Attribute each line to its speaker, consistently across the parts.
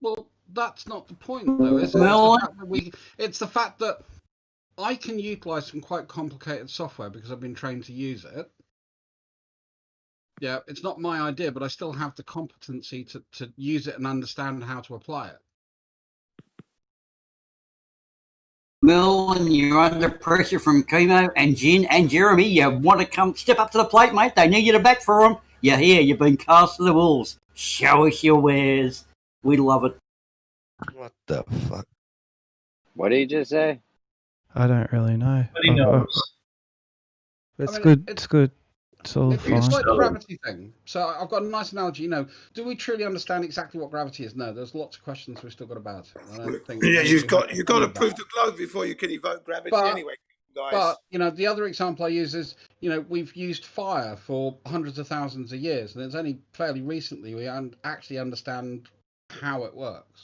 Speaker 1: Well, that's not the point, though, is it? It's the fact that I can utilize some quite complicated software because I've been trained to use it. Yeah, it's not my idea, but I still have the competency to use it and understand how to apply it.
Speaker 2: Mel, when you're under pressure from Chemo and Jen and Jeremy, you want to come step up to the plate, mate. They need you to back for them. You're here. You've been cast to the wolves. Show us your wares. We love it.
Speaker 3: What the fuck?
Speaker 4: What did you just say?
Speaker 5: I don't really know.
Speaker 6: But he knows.
Speaker 5: It's good. It's good. It's all fine.
Speaker 1: It's like the gravity thing. So I've got a nice analogy. Do we truly understand exactly what gravity is? No, there's lots of questions we've still got about it. I don't think
Speaker 7: you've got to prove the globe before you can evoke gravity anyway, guys.
Speaker 1: But the other example I use is we've used fire for hundreds of thousands of years, and it's only fairly recently we actually understand how it works.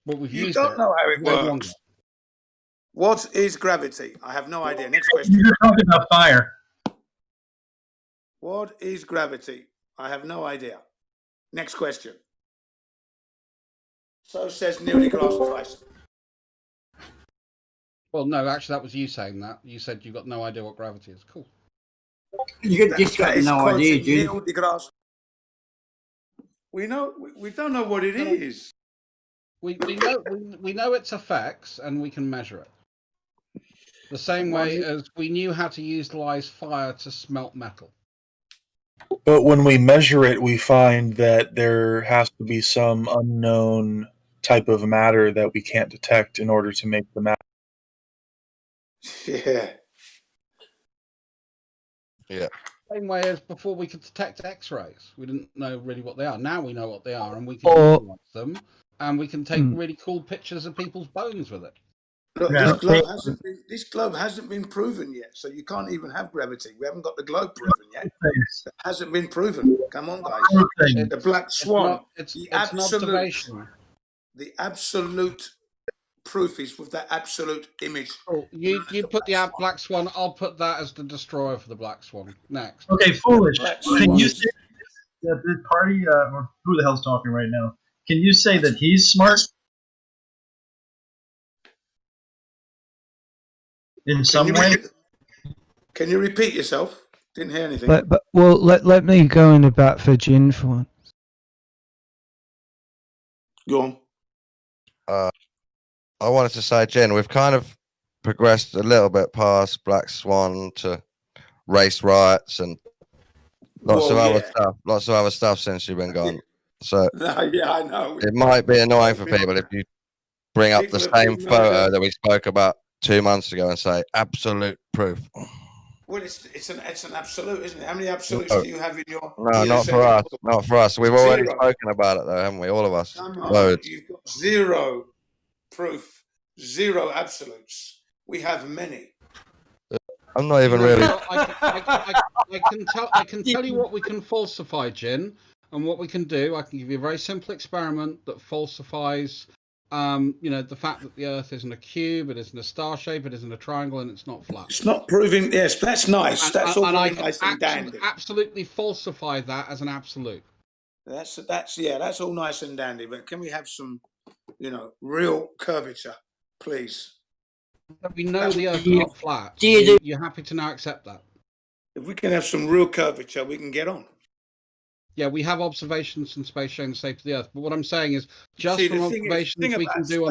Speaker 1: But
Speaker 7: you don't know how it works. What is gravity? I have no idea. Next question.
Speaker 6: You're talking about fire.
Speaker 7: What is gravity? I have no idea. Next question. So says Neil deGrasse Tyson.
Speaker 1: Well, no, actually, that was you saying that. You said you've got no idea what gravity is. Cool.
Speaker 2: You just got no idea, Jim.
Speaker 7: Neil deGrasse. We don't know what it is.
Speaker 1: We know its effects and we can measure it. The same way as we knew how to utilize fire to smelt metal.
Speaker 8: But when we measure it, we find that there has to be some unknown type of matter that we can't detect in order to make the matter.
Speaker 3: Yeah.
Speaker 1: Same way as before we could detect X-rays. We didn't know really what they are. Now we know what they are, and we can utilize them, and we can take really cool pictures of people's bones with it.
Speaker 7: Look, this globe hasn't been proven yet, so you can't even have gravity. We haven't got the globe proven yet. It hasn't been proven. Come on, guys. The black swan.
Speaker 1: It's an observation.
Speaker 7: The absolute proof is with that absolute image.
Speaker 1: Cool. You put the black swan. I'll put that as the destroyer for the black swan. Next.
Speaker 6: Okay, foolish. Can you say that the party, or who the hell's talking right now? Can you say that he's smart? In some way?
Speaker 7: Can you repeat yourself? Didn't hear anything.
Speaker 5: Let me go into bat for Jin for once.
Speaker 7: Go on.
Speaker 3: I wanted to say, Jen, we've kind of progressed a little bit past Black Swan to race riots and lots of other stuff since you've been gone. So
Speaker 7: yeah, I know.
Speaker 3: It might be annoying for people if you bring up the same photo that we spoke about 2 months ago and say absolute proof.
Speaker 7: Well, it's an absolute, isn't it? How many absolutes do you have in your?
Speaker 3: No, not for us. Not for us. We've already spoken about it, though, haven't we? All of us. Loads.
Speaker 7: You've got zero proof, zero absolutes. We have many.
Speaker 3: I'm not even really.
Speaker 1: I can tell you what we can falsify, Jin, and what we can do. I can give you a very simple experiment that falsifies. The fact that the Earth isn't a cube, it isn't a star shape, it isn't a triangle, and it's not flat.
Speaker 7: It's not proving. Yes, that's nice. That's all very nice and dandy.
Speaker 1: Absolutely falsify that as an absolute.
Speaker 7: That's all nice and dandy. But can we have some, real curvature, please?
Speaker 1: We know the Earth is not flat. You're happy to now accept that?
Speaker 7: If we can have some real curvature, we can get on.
Speaker 1: Yeah, we have observations from space showing the shape of the Earth. But what I'm saying is, just from observations we can do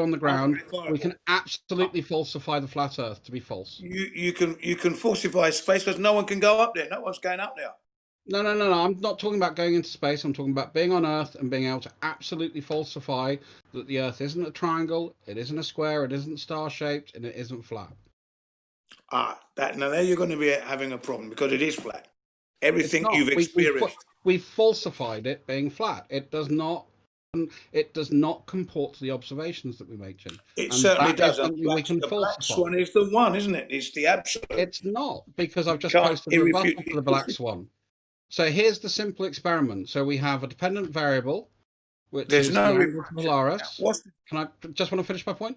Speaker 1: on the ground, we can absolutely falsify the flat Earth to be false.
Speaker 7: You can falsify space because no one can go up there. No one's going up there.
Speaker 1: No. I'm not talking about going into space. I'm talking about being on Earth and being able to absolutely falsify that the Earth isn't a triangle, it isn't a square, it isn't star-shaped, and it isn't flat.
Speaker 7: Now there you're going to be having a problem because it is flat. Everything you've experienced.
Speaker 1: We've falsified it being flat. It does not comport to the observations that we make, Jim.
Speaker 7: It certainly doesn't. The black swan is the one, isn't it? It's the absolute.
Speaker 1: It's not, because I've just posted a rebuttal for the black swan. So here's the simple experiment. So we have a dependent variable, which is the angle of Polaris. Can I just want to finish my point?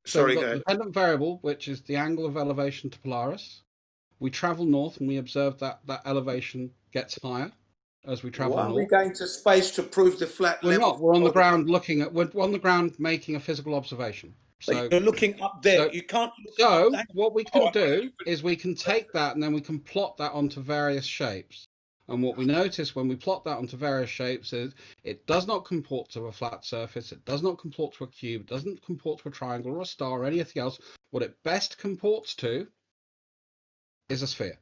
Speaker 1: So we've got a dependent variable, which is the angle of elevation to Polaris. We travel north and we observe that elevation gets higher. as we travel
Speaker 7: Why are we
Speaker 1: north.
Speaker 7: going to space to prove the flat
Speaker 1: We're
Speaker 7: level?
Speaker 1: not. We're on the ground looking at. We're on the ground making a physical observation. So
Speaker 7: you're looking up there. You can't.
Speaker 1: So what we can do is we can take that and then we can plot that onto various shapes. And what we notice when we plot that onto various shapes is it does not comport to a flat surface. It does not comport to a cube. It doesn't comport to a triangle or a star or anything else. What it best comports to is a sphere.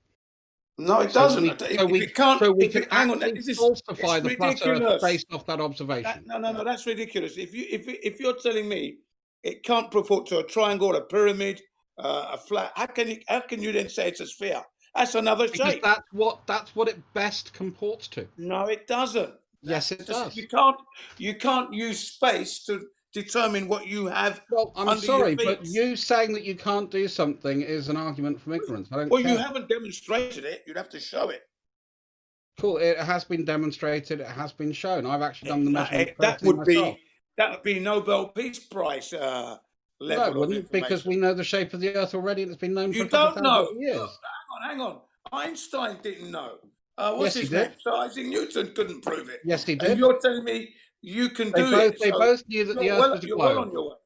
Speaker 7: No, it doesn't.
Speaker 1: We can actually falsify the flat Earth based off that observation.
Speaker 7: No, that's ridiculous. If you're telling me it can't purport to a triangle, a pyramid, a flat, how can you then say it's a sphere? That's another shape.
Speaker 1: That's what it best comports to.
Speaker 7: No, it doesn't.
Speaker 1: Yes, it does.
Speaker 7: You can't use space to determine what you have.
Speaker 1: Well, I'm sorry, but you saying that you can't do something is an argument from ignorance. I don't care.
Speaker 7: You haven't demonstrated it. You'd have to show it.
Speaker 1: Cool. It has been demonstrated. It has been shown. I've actually done the measurement.
Speaker 7: That would be Nobel Peace Prize level.
Speaker 1: No, it wouldn't, because we know the shape of the Earth already, and it's been known for a
Speaker 7: couple
Speaker 1: thousand years.
Speaker 7: Look, hang on. Einstein didn't know. What's his name? Sir Isaac Newton couldn't prove it.
Speaker 1: Yes, he did.
Speaker 7: And you're telling me you can do it.
Speaker 1: They both knew that the Earth was a globe.
Speaker 7: You're well on your way.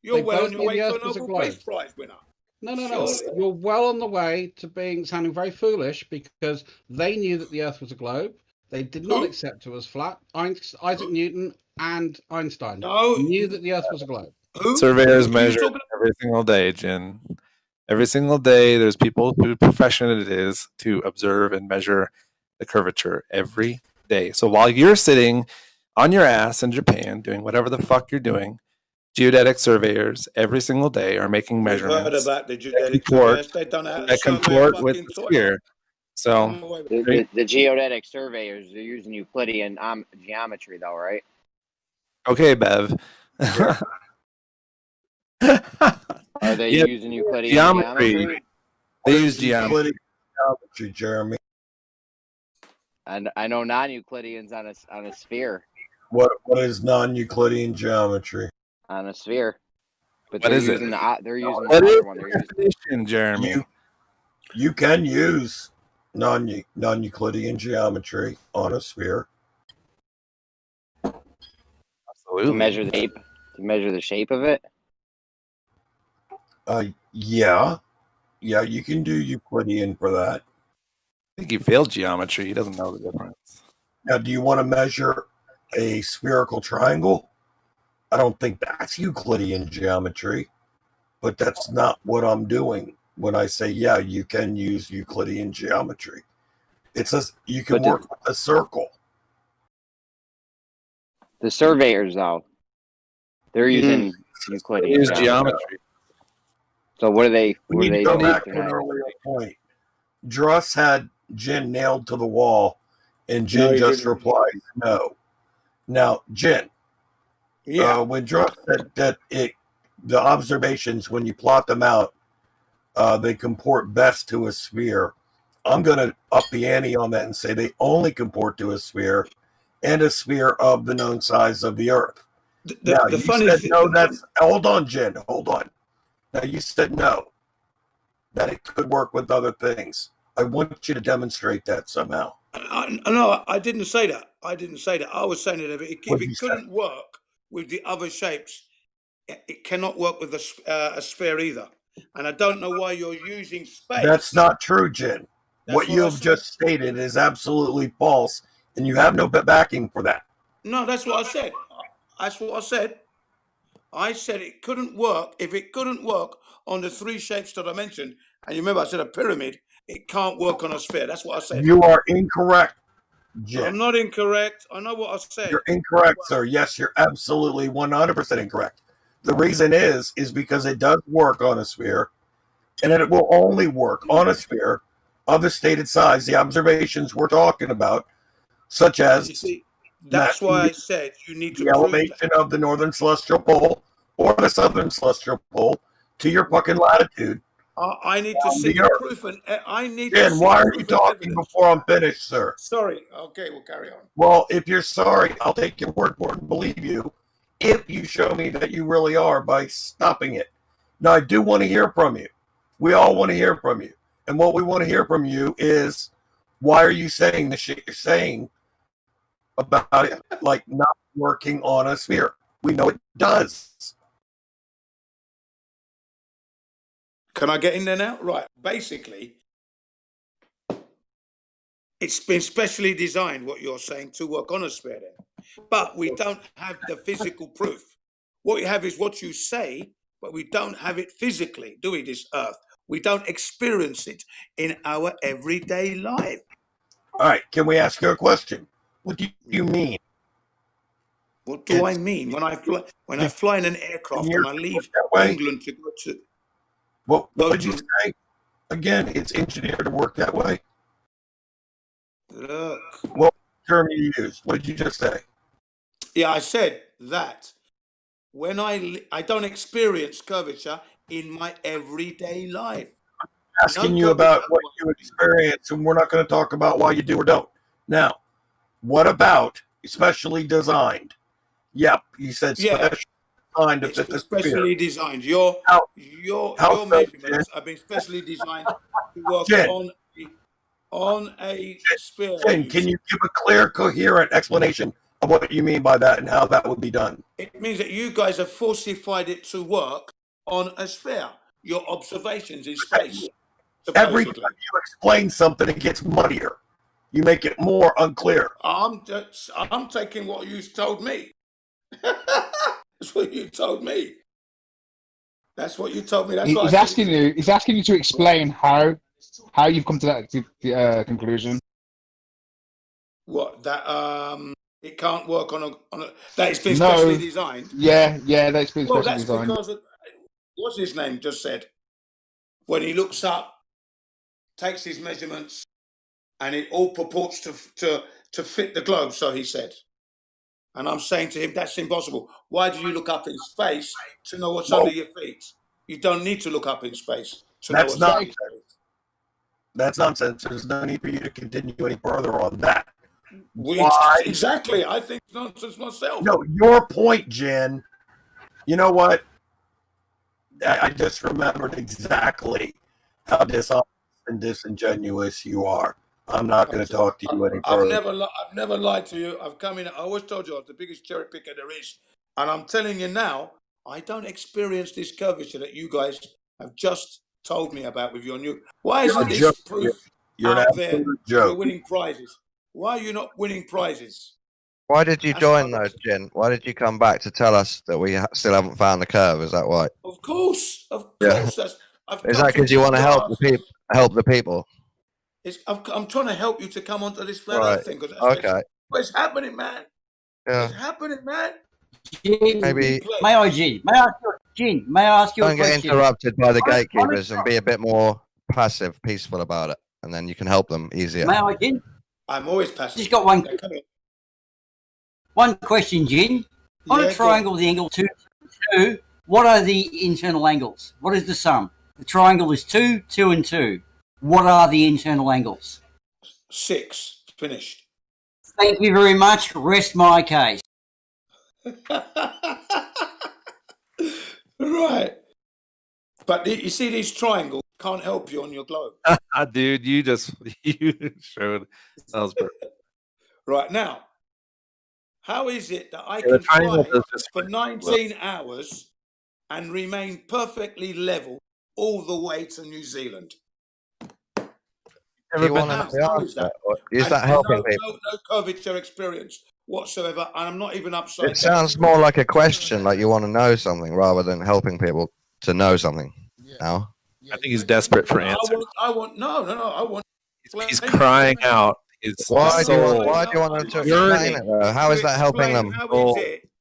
Speaker 7: You're well on your way to a Nobel Peace Prize winner.
Speaker 1: No. You're well on the way to sounding very foolish, because they knew that the Earth was a globe. They did not accept it was flat. Isaac Newton and Einstein knew that the Earth was a globe.
Speaker 9: Surveyors measure every single day, Jin. Every single day, there's people whose profession it is to observe and measure the curvature every day. So while you're sitting on your ass in Japan doing whatever the fuck you're doing, geodetic surveyors every single day are making measurements.
Speaker 7: Heard about the geodetic surveyors. They've done
Speaker 9: that comport with the sphere. So
Speaker 4: the geodetic surveyors are using Euclidean geometry, though, right?
Speaker 9: Okay, Bev.
Speaker 4: Are they using Euclidean geometry?
Speaker 9: They use geometry,
Speaker 10: Jeremy.
Speaker 4: And I know non-Euclideans on a sphere.
Speaker 10: What is non-Euclidean geometry?
Speaker 4: On a sphere. But
Speaker 9: what is it?
Speaker 4: They're using
Speaker 9: what
Speaker 4: the
Speaker 9: is
Speaker 4: one.
Speaker 9: The definition, Jeremy?
Speaker 10: You can use non-Euclidean geometry on a sphere.
Speaker 4: Absolutely. To measure the shape of it.
Speaker 10: Yeah, you can do Euclidean for that.
Speaker 9: I think he failed geometry. He doesn't know the difference.
Speaker 10: Now, do you want to measure a spherical triangle? I don't think that's Euclidean geometry, but that's not what I'm doing when I say, yeah, you can use Euclidean geometry. You can work with a circle.
Speaker 4: The surveyors, though, they're using Euclidean
Speaker 9: geometry.
Speaker 4: So what are they?
Speaker 10: We need to go back to an earlier point. Druss had Jin nailed to the wall, and Jin just replied, no. Now, Jin, when Druss said that the observations, when you plot them out, they comport best to a sphere, I'm going to up the ante on that and say they only comport to a sphere and a sphere of the known size of the Earth. Hold on, Jin, hold on. Now, you said no, that it could work with other things. I want you to demonstrate that somehow.
Speaker 7: No, I didn't say that. I was saying that if it couldn't work with the other shapes, it cannot work with a sphere either. And I don't know why you're using space.
Speaker 10: That's not true, Jin. What you have just stated is absolutely false, and you have no backing for that.
Speaker 7: No, that's what I said. I said it couldn't work. If it couldn't work on the three shapes that I mentioned, and you remember I said a pyramid, it can't work on a sphere. That's what I said.
Speaker 10: You are incorrect, Jim.
Speaker 7: I'm not incorrect. I know what I said.
Speaker 10: You're incorrect, sir. Yes, you're absolutely 100% incorrect. The reason is because it does work on a sphere, and it will only work on a sphere of the stated size, the observations we're talking about, such as...
Speaker 7: That's why I said you need to
Speaker 10: the elevation of the northern celestial pole or the southern celestial pole to your fucking latitude.
Speaker 7: I need to see the proof, and I need to see.
Speaker 10: Why are you talking before I'm finished, sir?
Speaker 7: Sorry. Okay, we'll carry on.
Speaker 10: Well, if you're sorry, I'll take your word for it and believe you if you show me that you really are by stopping it. Now, I do want to hear from you. We all want to hear from you. And what we want to hear from you is, why are you saying the shit you're saying about it like not working on a sphere. We know it does.
Speaker 7: Can I get in there now? Right. Basically, it's been specially designed, what you're saying, to work on a sphere then. But we don't have the physical proof. What we have is what you say, but we don't have it physically, do we, this Earth? We don't experience it in our everyday life.
Speaker 10: All right. Can we ask you a question? What do you mean?
Speaker 7: What do I mean? When I fly in an aircraft and I leave England to go to...
Speaker 10: What did you say? Again, it's engineered to work that way.
Speaker 7: Look.
Speaker 10: What term you used? What did you just say?
Speaker 7: Yeah, I said that when I don't experience curvature in my everyday life.
Speaker 10: Asking you about what you experience, and we're not going to talk about why you do or don't. Now, what about specially designed? Yep, you said specially designed to fit the
Speaker 7: specially
Speaker 10: sphere.
Speaker 7: designed. Your measurements have been specially designed to work on a sphere.
Speaker 10: Jen, can you give a clear, coherent explanation of what you mean by that and how that would be done?
Speaker 7: It means that you guys have falsified it to work on a sphere. Your observations in space.
Speaker 10: Every time you explain something, it gets muddier. You make it more unclear.
Speaker 7: I'm taking what you told me. That's what you told me. That's what you told me. That's
Speaker 11: he's asking you. He's asking you to explain how you've come to that conclusion.
Speaker 7: What, that it can't work on a that it's been specially designed.
Speaker 11: Yeah, that's been specially designed.
Speaker 7: Because what's his name just said, when he looks up, takes his measurements, and it all purports to fit the globe. So he said, and I'm saying to him, that's impossible. Why do you look up in space to know what's under your feet? You don't need to look up in space to know what's under your feet.
Speaker 10: That's nonsense. There's no need for you to continue any further on that.
Speaker 7: Exactly. I think it's nonsense myself.
Speaker 10: No, your point, Jen. You know what? I just remembered exactly how dishonest and disingenuous you are. I'm not going to talk to you any further.
Speaker 7: I've never lied to you. I've come in. I always told you I was the biggest cherry picker there is. And I'm telling you now, I don't experience this curvature that you guys have just told me about with your new. Why isn't this proof out there? You're winning prizes. Why are you not winning prizes?
Speaker 3: Why did you join though, Jen? Why did you come back to tell us that we still haven't found the curve? Is that why?
Speaker 7: Of course.
Speaker 3: Is that because you want to help the people? Help the people.
Speaker 7: I'm trying to help you to come onto this flat Earth thing.
Speaker 3: Okay.
Speaker 7: What's happening, man?
Speaker 3: Yeah.
Speaker 7: What's happening, man?
Speaker 3: Maybe.
Speaker 2: May I ask you a question?
Speaker 3: Don't get interrupted by the gatekeepers and be a bit more passive, peaceful about it, and then you can help them easier.
Speaker 2: May I, Jin?
Speaker 7: I'm always passive.
Speaker 2: Just got one question, Jin. On a triangle with the angle 2, what are the internal angles? What is the sum? The triangle is 2, 2, and 2. What are the internal angles?
Speaker 7: 6. Finished.
Speaker 2: Thank you very much. Rest my case.
Speaker 7: Right. But you see, these triangles can't help you on your globe.
Speaker 9: Dude, you showed. That was perfect.
Speaker 7: Right now, how is it that I can fly for 19 hours and remain perfectly level all the way to New Zealand?
Speaker 3: Is that helping people?
Speaker 7: No curvature experience whatsoever, and I'm not even upside down.
Speaker 3: It sounds more like a question, like you want to know something rather than helping people to know something. Now,
Speaker 9: I think he's desperate for answers.
Speaker 7: I want.
Speaker 9: He's crying out.
Speaker 3: Why do you want them to explain it though? How is that helping them?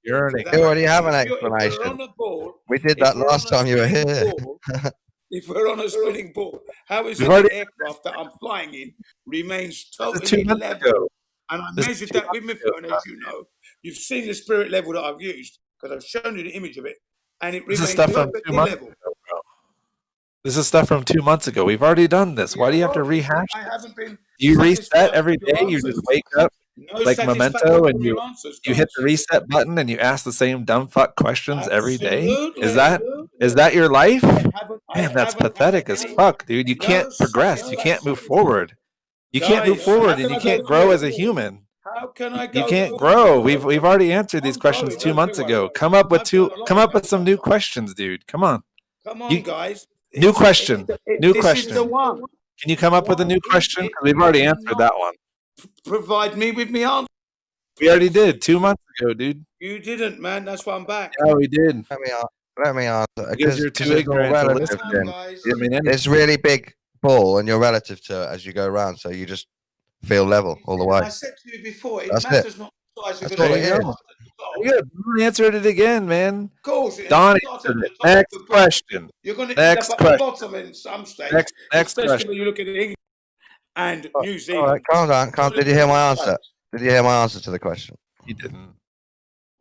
Speaker 9: Yearning.
Speaker 3: You already have an explanation. We did that last time you were here.
Speaker 7: If we're on a spinning board, how is it the aircraft that I'm flying in remains totally level? And I measured that with my phone, as you know. You've seen the spirit level that I've used because I've shown you the image of it, and it remains perfectly level.
Speaker 9: This is stuff from 2 months ago. We've already done this. Why do you have to rehash?
Speaker 7: I haven't been.
Speaker 9: You reset every day. You just wake up like Memento, and you hit the reset button, and you ask the same dumb fuck questions every day. Is that your life? Man, that's pathetic as fuck, dude. You can't progress. You can't move forward. You can't move forward, and you can't grow as a human.
Speaker 7: How can I go?
Speaker 9: You can't grow. We've already answered these questions 2 months ago. Come up with some new questions, dude. Come on.
Speaker 7: Come on, guys.
Speaker 9: New question. New
Speaker 7: This
Speaker 9: question.
Speaker 7: is the one.
Speaker 9: Can you come up with a new question? We've already answered that one.
Speaker 7: Provide me with me answer.
Speaker 9: We already did 2 months ago, dude.
Speaker 7: You didn't, man. That's why I'm back.
Speaker 9: Yeah, we did.
Speaker 3: Let me answer.
Speaker 9: Because you're too ignorant to listen.
Speaker 3: It's really big ball, and you're relative to it as you go around, so you just feel level all the way.
Speaker 7: I said to you before, it
Speaker 3: That's
Speaker 7: matters
Speaker 3: it.
Speaker 7: not the size of
Speaker 3: That's
Speaker 7: the
Speaker 3: all it
Speaker 7: ball.
Speaker 3: is.
Speaker 9: Yeah, Don answered it again, man.
Speaker 7: Of course.
Speaker 9: Don answered it. Next question.
Speaker 7: You're going to end up at the bottom in some stage.
Speaker 9: Next
Speaker 7: especially
Speaker 9: question.
Speaker 7: when you look at England and New Zealand.
Speaker 3: All right, calm down. Did you hear my answer? Did you hear my answer to the question?
Speaker 9: You didn't.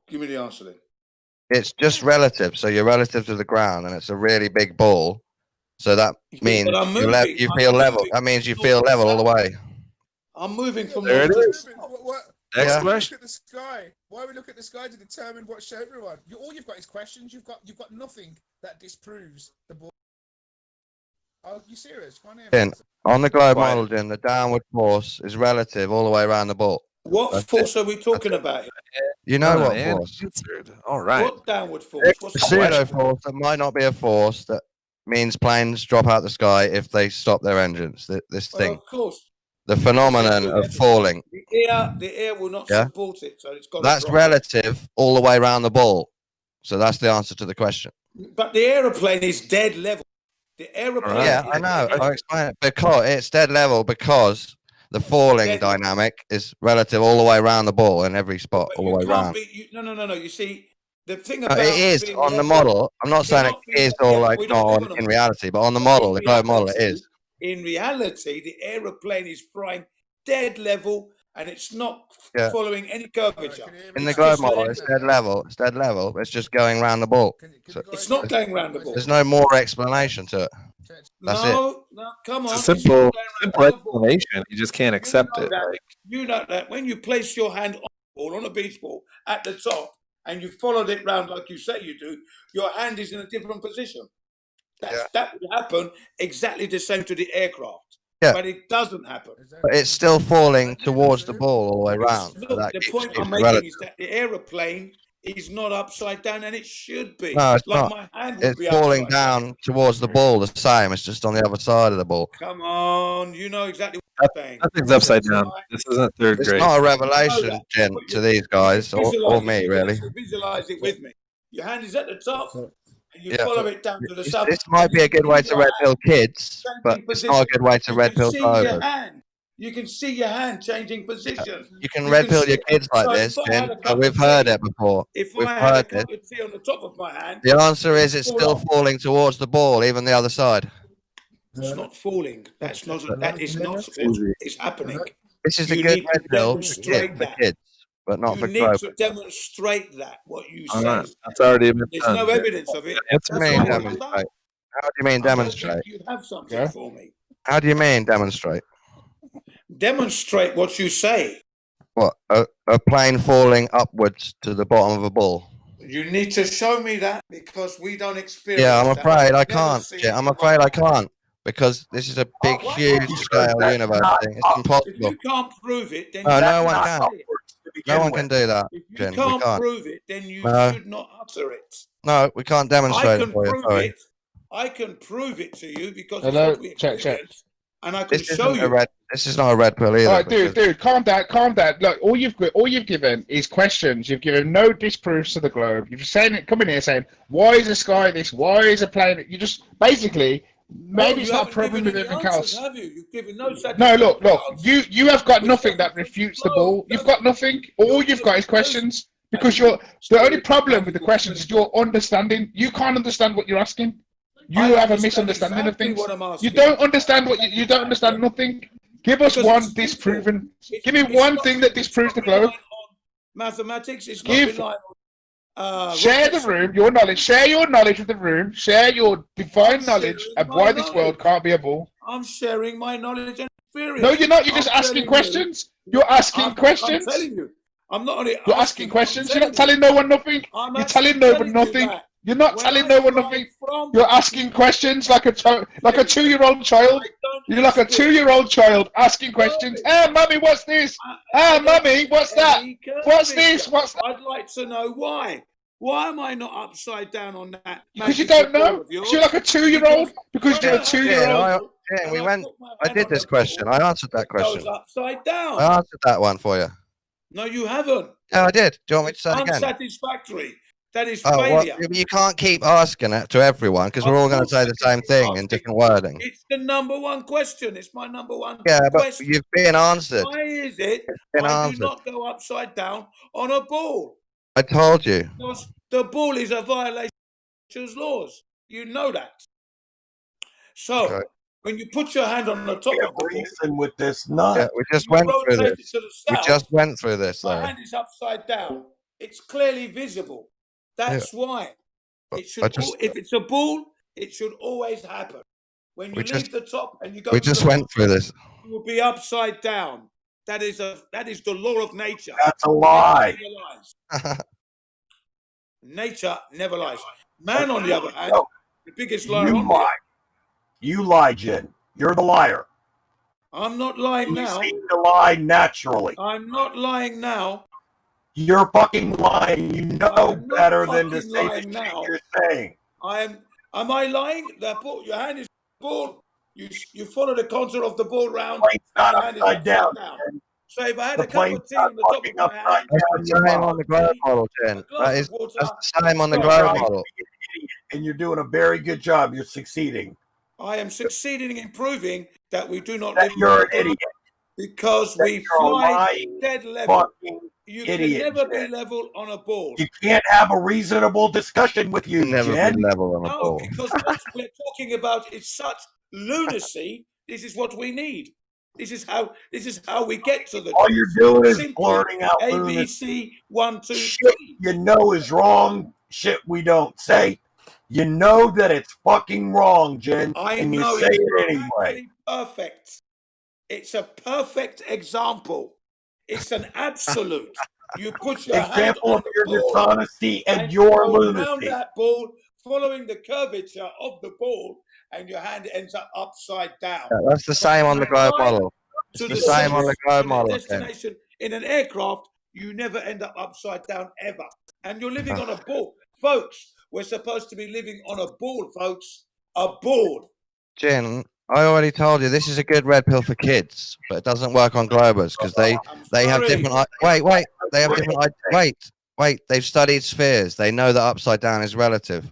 Speaker 7: Give me the answer then.
Speaker 3: It's just relative. So you're relative to the ground, and it's a really big ball. So that means you feel level. That means you feel level all the way.
Speaker 7: I'm moving from
Speaker 9: there. It is.
Speaker 12: Next question. Look at the sky. Why we look at the sky to determine what show everyone? All you've got is questions. You've got nothing that disproves the ball. Are you serious?
Speaker 3: On the globe model, Jim, the downward force is relative all the way around the ball.
Speaker 7: What force are we talking about?
Speaker 3: You know what force?
Speaker 9: All right.
Speaker 7: What downward force?
Speaker 3: What's the pseudo force that might not be a force that means planes drop out the sky if they stop their engines. This thing.
Speaker 7: Of course.
Speaker 3: The phenomenon of falling.
Speaker 7: The air will not support it, so it's got.
Speaker 3: That's relative all the way around the ball. So that's the answer to the question.
Speaker 7: But the aeroplane is dead level. The aeroplane.
Speaker 3: Yeah, I know. I'll explain it. Because it's dead level because the falling dynamic is relative all the way around the ball in every spot, all the way around.
Speaker 7: No. You see, the thing about
Speaker 3: it is on the model. I'm not saying it is or like not in reality, but on the model, the globe model, it is.
Speaker 7: In reality, the aeroplane is flying dead level, and it's not following any curvature.
Speaker 3: In the globe model, it's dead level. It's dead level. It's just going around the ball. So
Speaker 7: it's not going around the ball.
Speaker 3: There's no more explanation to it. That's it.
Speaker 7: No, come on.
Speaker 9: It's a simple explanation. You just can't accept it.
Speaker 7: You know that when you place your hand on the ball, on a beach ball, at the top, and you followed it round like you say you do, your hand is in a different position. That would happen exactly the same to the aircraft. Yeah. But it doesn't happen.
Speaker 3: But it's still falling towards the ball all the way around.
Speaker 7: Look, the point I'm making is that the aeroplane is not upside down, and it should be.
Speaker 3: No, it's
Speaker 7: like
Speaker 3: not.
Speaker 7: My hand would
Speaker 3: it's
Speaker 7: be
Speaker 3: falling down towards the ball the same. It's just on the other side of the ball.
Speaker 7: Come on, you know exactly what I'm saying.
Speaker 9: Nothing's upside down. This isn't third grade.
Speaker 3: It's not a revelation, Jen, to these guys or me, really.
Speaker 7: Visualize it with me. Your hand is at the top. And you follow it down to the sub.
Speaker 3: This might be a good way to red pill kids, but it's not a good way to red pill over.
Speaker 7: You can see your hand changing position.
Speaker 3: You can red pill your kids like this, Jen. We've heard it before.
Speaker 7: We've heard a cup of tea on the top of my hand.
Speaker 3: The answer is it's still falling towards the ball, even the other side.
Speaker 7: It's not falling. That is not what is happening.
Speaker 3: This is a good red pill for kids. But not for
Speaker 7: global. You need to demonstrate that, what you say.
Speaker 9: That's already been
Speaker 7: There's
Speaker 9: done.
Speaker 7: no evidence of it.
Speaker 3: How do you mean demonstrate?
Speaker 7: You have something for me.
Speaker 3: How do you mean demonstrate?
Speaker 7: Demonstrate what you say.
Speaker 3: What? A plane falling upwards to the bottom of a ball?
Speaker 7: You need to show me that because we don't experience
Speaker 3: Yeah, I'm afraid I can't. Yeah, I'm afraid I can't. Because this is a big, huge scale universe thing. It's impossible.
Speaker 7: If you can't prove it, then
Speaker 3: no one can. No one can do that.
Speaker 7: If you can't prove it, then you should not utter it.
Speaker 3: No, we can't demonstrate it for you.
Speaker 7: I can prove it to you because
Speaker 11: check.
Speaker 7: And I can show you.
Speaker 3: This is not a red pill either.
Speaker 11: All right, dude, calm down. Look, all you've given is questions. You've given no disproofs to the globe. You're just saying, coming here saying, why is the sky this? Why is a plane? You just basically. Maybe it's not a problem with everything else.
Speaker 7: Have you? You've given no.
Speaker 11: No, look. You have got nothing that refutes the ball. You've got nothing. All you've got is questions. Because the only problem with the questions is your understanding. You can't understand what you're asking. You have a misunderstanding of things. You don't understand you don't understand nothing. Give us one disproven. Give me one thing that disproves the globe.
Speaker 7: Mathematics is not relying on.
Speaker 11: Share the room, your knowledge. Share your knowledge with the room. Share your divine knowledge of why this world can't be a ball.
Speaker 7: I'm sharing my knowledge and experience.
Speaker 11: No, you're not. You're just asking questions. You're asking questions.
Speaker 7: I'm telling you. I'm not only.
Speaker 11: You're asking questions. You're not telling no one nothing. You're telling no one nothing. You're not telling no one nothing. You're asking questions like a 2-year-old child. You're like a 2-year-old child asking questions. Hey, mummy, what's this? Hey, mummy, what's that? What's this? What's that?
Speaker 7: I'd like to know why. Why am I not upside down on that?
Speaker 11: Because you don't know. Because you're like a 2-year-old. Because you're a 2-year-old.
Speaker 3: I did this question. I answered that question.
Speaker 7: It goes upside down.
Speaker 3: I answered that one for you.
Speaker 7: No, you haven't.
Speaker 3: Yeah, I did. Do you want me to say it again?
Speaker 7: Unsatisfactory. That is failure.
Speaker 3: Well, you can't keep asking it to everyone because we're all going to say the same thing in different wording.
Speaker 7: It's the number one question. It's my number one
Speaker 3: question.
Speaker 7: But
Speaker 3: you've been answered.
Speaker 7: Why is it I do not go upside down on a ball?
Speaker 3: I told you.
Speaker 7: Because the ball is a violation of laws. You know that. So, when you put your hand on the top of the
Speaker 10: reason with this nut.
Speaker 3: Yeah, we just went through this. We just went through this.
Speaker 7: My hand is upside down. It's clearly visible. That's why it should. If it's a ball, it should always happen. When you leave the top and you go,
Speaker 3: we just went through this.
Speaker 7: You will be upside down. That is the law of nature.
Speaker 10: That's a lie.
Speaker 7: Nature never lies. Man, on the other hand, the biggest liar.
Speaker 10: You lie, Jen. You're the liar.
Speaker 7: I'm not lying now.
Speaker 10: You seem to lie naturally.
Speaker 7: I'm not lying now.
Speaker 10: You're fucking lying. You know better than to say the shit you're saying.
Speaker 7: Am I lying? Your hand is ball. You follow the contour of the ball round.
Speaker 10: It's not upside down.
Speaker 7: So if I had a cup of tea on the top of my hand,
Speaker 3: that's the same on the globe model, Jen. That's the same on the globe model.
Speaker 10: And you're doing a very good job. You're succeeding.
Speaker 7: I am succeeding in proving that we do not live.
Speaker 10: You're an idiot.
Speaker 7: Because we fly dead level. You can never be level on a ball.
Speaker 10: You can't have a reasonable discussion with you,
Speaker 3: never
Speaker 10: Jen.
Speaker 3: be level on a ball.
Speaker 7: No, because what we're talking about is such lunacy. This is what we need. This is how we get to the.
Speaker 10: All you're doing is blurting out
Speaker 7: ABC 1, 2, 3.
Speaker 10: Shit you know is wrong. Shit we don't say. You know that it's fucking wrong, Jen, and you say it anyway.
Speaker 7: Perfect. It's a perfect example. It's an absolute. You put your hand on
Speaker 10: of your dishonesty and your lunacy.
Speaker 7: Around that ball, following the curvature of the ball, and your hand ends up upside down.
Speaker 3: Yeah, that's the same on the globe model. It's the same on the globe model.
Speaker 7: Destination in an aircraft, you never end up upside down ever. And you're living on a ball. Folks, we're supposed to be living on a ball, folks. A ball.
Speaker 3: Jen, I already told you this is a good red pill for kids, but it doesn't work on globers because they have different. Wait. They have different. Wait. They've studied spheres. They know that upside down is relative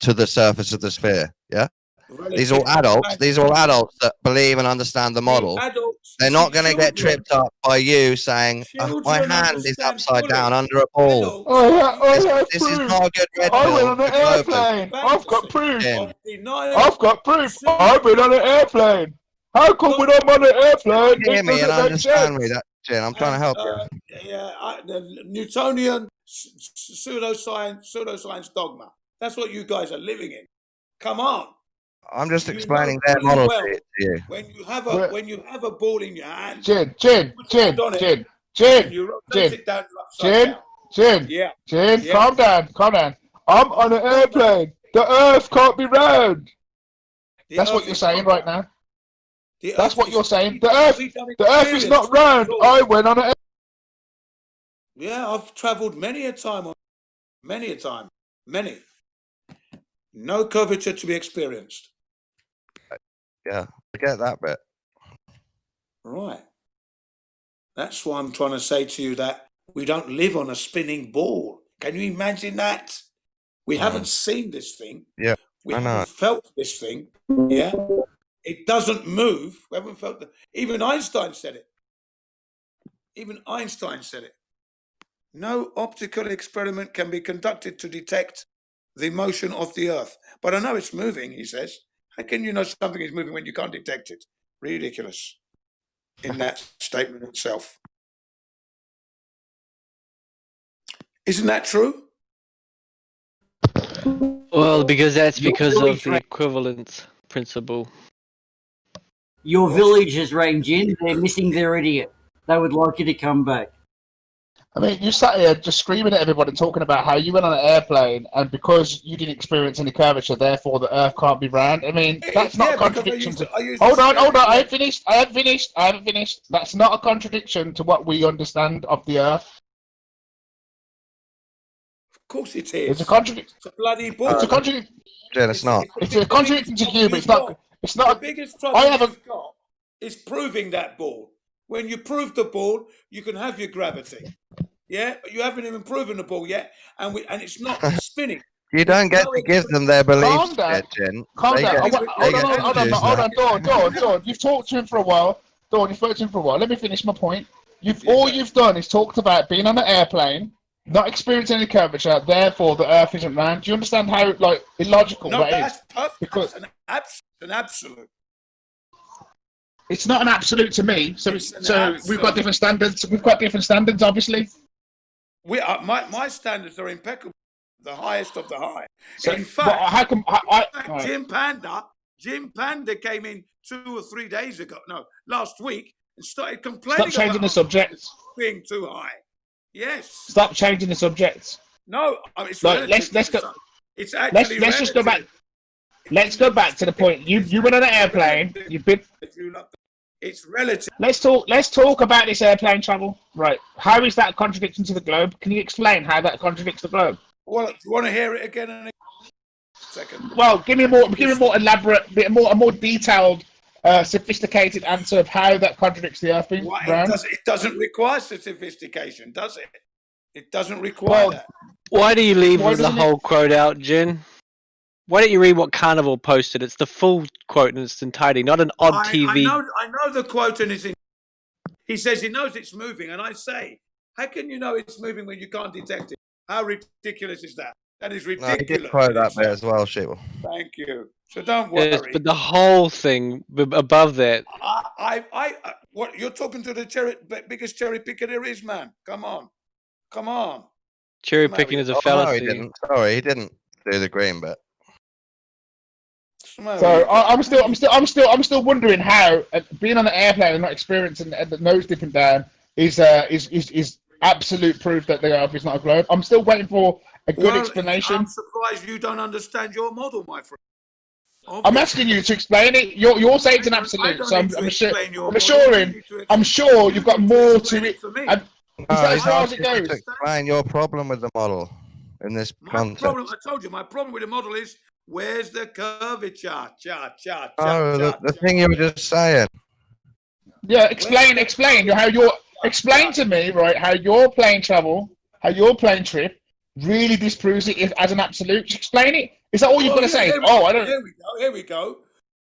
Speaker 3: to the surface of the sphere. Yeah. These are all adults. These are all adults that believe and understand the model. They're not going to get tripped up by you saying, my hand is upside down under a ball. This is not a good red pill.
Speaker 11: I went on an airplane. I've got proof. I've got proof. I've been on an airplane. How come when I'm on an airplane?
Speaker 3: Hear me and understand me, Jen. I'm trying to help you.
Speaker 7: The Newtonian pseudoscience dogma. That's what you guys are living in. Come on.
Speaker 3: I'm just explaining their model to you.
Speaker 7: When you have a ball in your hand,
Speaker 11: Jen, calm down. I'm on an airplane. The Earth can't be round. That's what you're saying right now. That's what you're saying. The Earth is not round. I went on an.
Speaker 7: Yeah, I've travelled many a time. Many. No curvature to be experienced.
Speaker 3: Yeah, I get that bit.
Speaker 7: Right. That's why I'm trying to say to you that we don't live on a spinning ball. Can you imagine that? We haven't seen this thing.
Speaker 3: Yeah,
Speaker 7: we haven't felt this thing. Yeah, it doesn't move. We haven't felt that. Even Einstein said it. No optical experiment can be conducted to detect the motion of the Earth. But I know it's moving, he says. How can you know something is moving when you can't detect it? Ridiculous in that statement itself. Isn't that true?
Speaker 5: Well, because that's because of the equivalence principle.
Speaker 2: Your village has ranged in. They're missing their idiot. They would like you to come back.
Speaker 11: I mean, you sat here just screaming at everybody, talking about how you went on an airplane, and because you didn't experience any curvature, therefore the Earth can't be round. I mean, that's not a contradiction to. Hold on. I haven't finished. That's not a contradiction to what we understand of the Earth.
Speaker 7: Of course it is.
Speaker 11: It's a contradiction.
Speaker 7: It's a bloody ball.
Speaker 11: It's a contradiction.
Speaker 3: Yeah, it's not.
Speaker 11: It's a contradiction to you, but it's not. It's not.
Speaker 7: The biggest problem you've got is proving that ball. When you prove the ball, you can have your gravity. Yeah, but you haven't even proven the ball yet, and it's not spinning.
Speaker 3: You don't get to give them their beliefs yet, Jen.
Speaker 11: Calm down. Hold on, Dawn. You've talked to him for a while. Dawn, you've spoken to him for a while. Let me finish my point. All you've done is talked about being on an airplane, not experiencing any curvature, therefore the Earth isn't round. Do you understand how illogical that is?
Speaker 7: Perfect. Because that's an absolute.
Speaker 11: It's not an absolute to me. So we've got different standards. We've got different standards, obviously.
Speaker 7: My standards are impeccable, the highest of the high.
Speaker 11: So,
Speaker 7: in fact,
Speaker 11: how come
Speaker 7: Jim Panda came in 2 or 3 days ago, last week, and started complaining.
Speaker 11: Stop changing the subject.
Speaker 7: Being too high. Yes.
Speaker 11: Stop changing the subject.
Speaker 7: No, it's
Speaker 11: let's go.
Speaker 7: It's actually
Speaker 11: let's just go back. Let's go back to the point. You went on an airplane. You've been.
Speaker 7: It's relative.
Speaker 11: Let's talk about this airplane travel. Right. How is that a contradiction to the globe? Can you explain how that contradicts the globe?
Speaker 7: Well, do you want to hear it again in a second?
Speaker 11: Well, give me a more elaborate, a more detailed, sophisticated answer of how that contradicts the Earth being round.
Speaker 7: It doesn't require sophistication, does it? It doesn't require that.
Speaker 13: Why do you leave the whole quote out, Jin? Why don't you read what Carnival posted? It's the full quote in its entirety, not an odd TV.
Speaker 7: I know the quote and it's in. He says he knows it's moving, and I say, how can you know it's moving when you can't detect it? How ridiculous is that? That is ridiculous.
Speaker 3: No, he did quote that bit as well, Sheeple.
Speaker 7: Thank you. So don't worry.
Speaker 13: Yes, but the whole thing above that.
Speaker 7: What you're talking to the biggest cherry picker there is, man. Come on.
Speaker 13: Cherry picking is a fallacy.
Speaker 3: He didn't do the green bit.
Speaker 11: So I'm still wondering how being on an airplane and not experiencing the nose dipping down is absolute proof that the Earth is not a globe. I'm still waiting for a good explanation.
Speaker 7: I'm surprised you don't understand your model, my friend. Obviously.
Speaker 11: I'm asking you to explain it. You're saying it's an absolute, so I'm sure you've got more to it. Is that as far as it goes?
Speaker 3: Explain your problem with the model in this context.
Speaker 7: I told you, my problem with the model is where's the curvature?
Speaker 3: The thing you were just saying.
Speaker 11: Yeah, explain explain to me, right, how your plane trip really disproves it as an absolute. Just explain it. Is that all you've got to say? I don't.
Speaker 7: Here we go.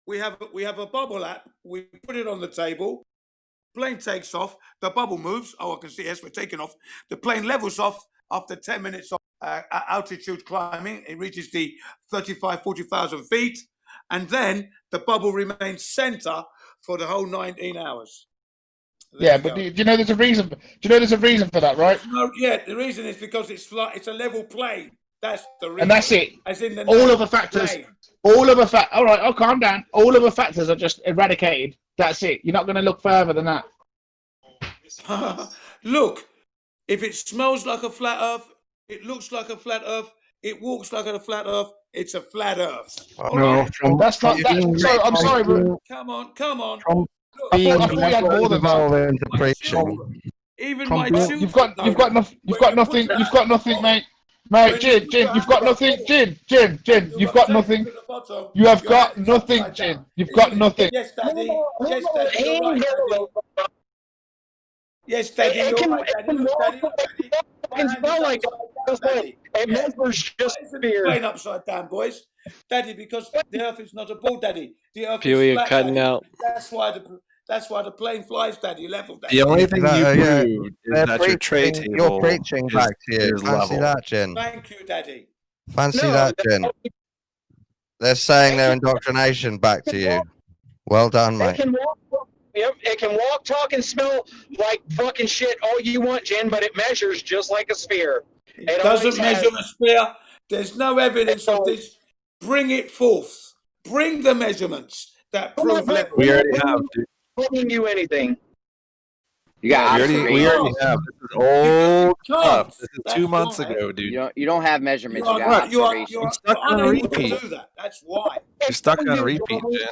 Speaker 7: We have a bubble app. We put it on the table. Plane takes off. The bubble moves. Oh, I can see. Yes, we're taking off. The plane levels off after 10 minutes of altitude climbing. It reaches the 40,000 feet, and then the bubble remains center for the whole 19 hours.
Speaker 11: Yeah, but do you know there's a reason? Do you know there's a reason for that, right?
Speaker 7: No, the reason is because it's a level plane. That's the reason.
Speaker 11: And that's it.
Speaker 7: As in the
Speaker 11: all other factors. All right, I'll calm down. All other factors are just eradicated. That's it. You're not going to look further than that.
Speaker 7: Look, if it smells like a flat Earth, it looks like a flat Earth, it walks like a flat Earth, it's a flat Earth.
Speaker 11: No, that's not. I'm sorry, but
Speaker 7: come on.
Speaker 11: I thought we had more than that.
Speaker 7: Even my children.
Speaker 11: You've got nothing, mate. Mate, Jin, you've got nothing. Jin, you've got nothing. You have got nothing, Jin. You've got nothing.
Speaker 7: Yes, Daddy. Yes, Daddy. You're right, Daddy. Yes, Daddy. You're right, Daddy.
Speaker 14: It's not like it measures just fear.
Speaker 7: Plane upside down, boys. Daddy, because the Earth is not a ball, Daddy. The Earth
Speaker 13: Pewy,
Speaker 7: is flat,
Speaker 13: cutting
Speaker 7: Daddy.
Speaker 13: out.
Speaker 7: That's why the plane flies, Daddy. Level, Daddy.
Speaker 9: The only thing you proved is that your tray table.
Speaker 3: You're preaching back to you. Fancy that, Jin.
Speaker 7: Thank you, Daddy.
Speaker 3: Fancy that, Jin. They're saying their indoctrination back to you. Well done, mate.
Speaker 14: It can walk, talk, and smell like fucking shit all you want, Jen, but it measures just like a sphere.
Speaker 7: It doesn't measure a sphere. There's no evidence of this. Bring it forth. Bring the measurements that prove level.
Speaker 9: We already have, dude.
Speaker 14: Telling you anything.
Speaker 4: You got
Speaker 9: we already have. This is old stuff. This is 2 months ago, dude.
Speaker 4: You don't have measurements. You got observations.
Speaker 9: You're stuck on repeat.
Speaker 7: Do that. That's why.
Speaker 9: You're stuck on repeat, Jen.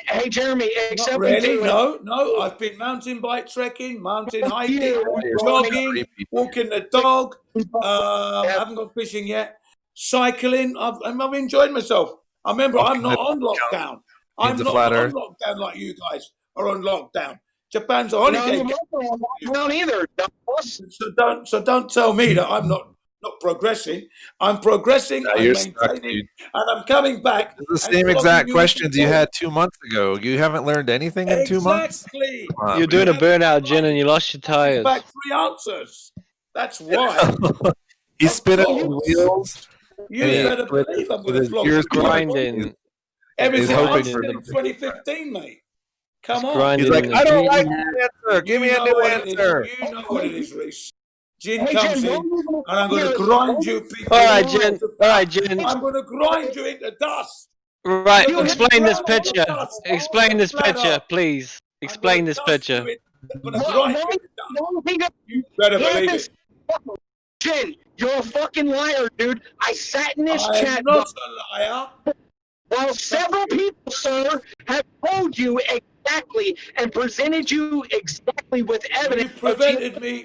Speaker 14: Hey, Jeremy,
Speaker 7: Not really. No. I've been mountain bike trekking, mountain hiking, jogging, walking the dog. I haven't gone fishing yet. Cycling. I've enjoyed myself. I remember I'm not on lockdown. I'm not on lockdown like you guys are on lockdown. Japan's a holiday.
Speaker 14: Not either.
Speaker 7: So don't tell me that I'm not progressing. I'm progressing. I'm maintaining, and I'm coming back.
Speaker 9: The same exact questions you had 2 months ago. You haven't learned anything in 2 months.
Speaker 7: Exactly.
Speaker 13: You're doing a burnout, Jen, and you lost your tires.
Speaker 7: Back 3 answers. That's why.
Speaker 9: He's spinning wheels.
Speaker 7: You better believe I'm going to flog
Speaker 13: You're grinding.
Speaker 7: Everything I did in 2015, mate. Come on.
Speaker 9: He's like, I don't like the answer. Give me a new answer.
Speaker 7: You know what it is, Reese. Jin comes in, and I'm going to grind you people.
Speaker 13: All right, Jen.
Speaker 7: I'm going to grind you into dust.
Speaker 13: Right, explain this picture. Explain this picture, please. Explain this picture.
Speaker 7: You better believe it.
Speaker 14: Jen, you're a fucking liar, dude. I sat in this chat.
Speaker 7: I'm not a liar.
Speaker 14: While several people, sir, have told you exactly and presented you exactly with evidence.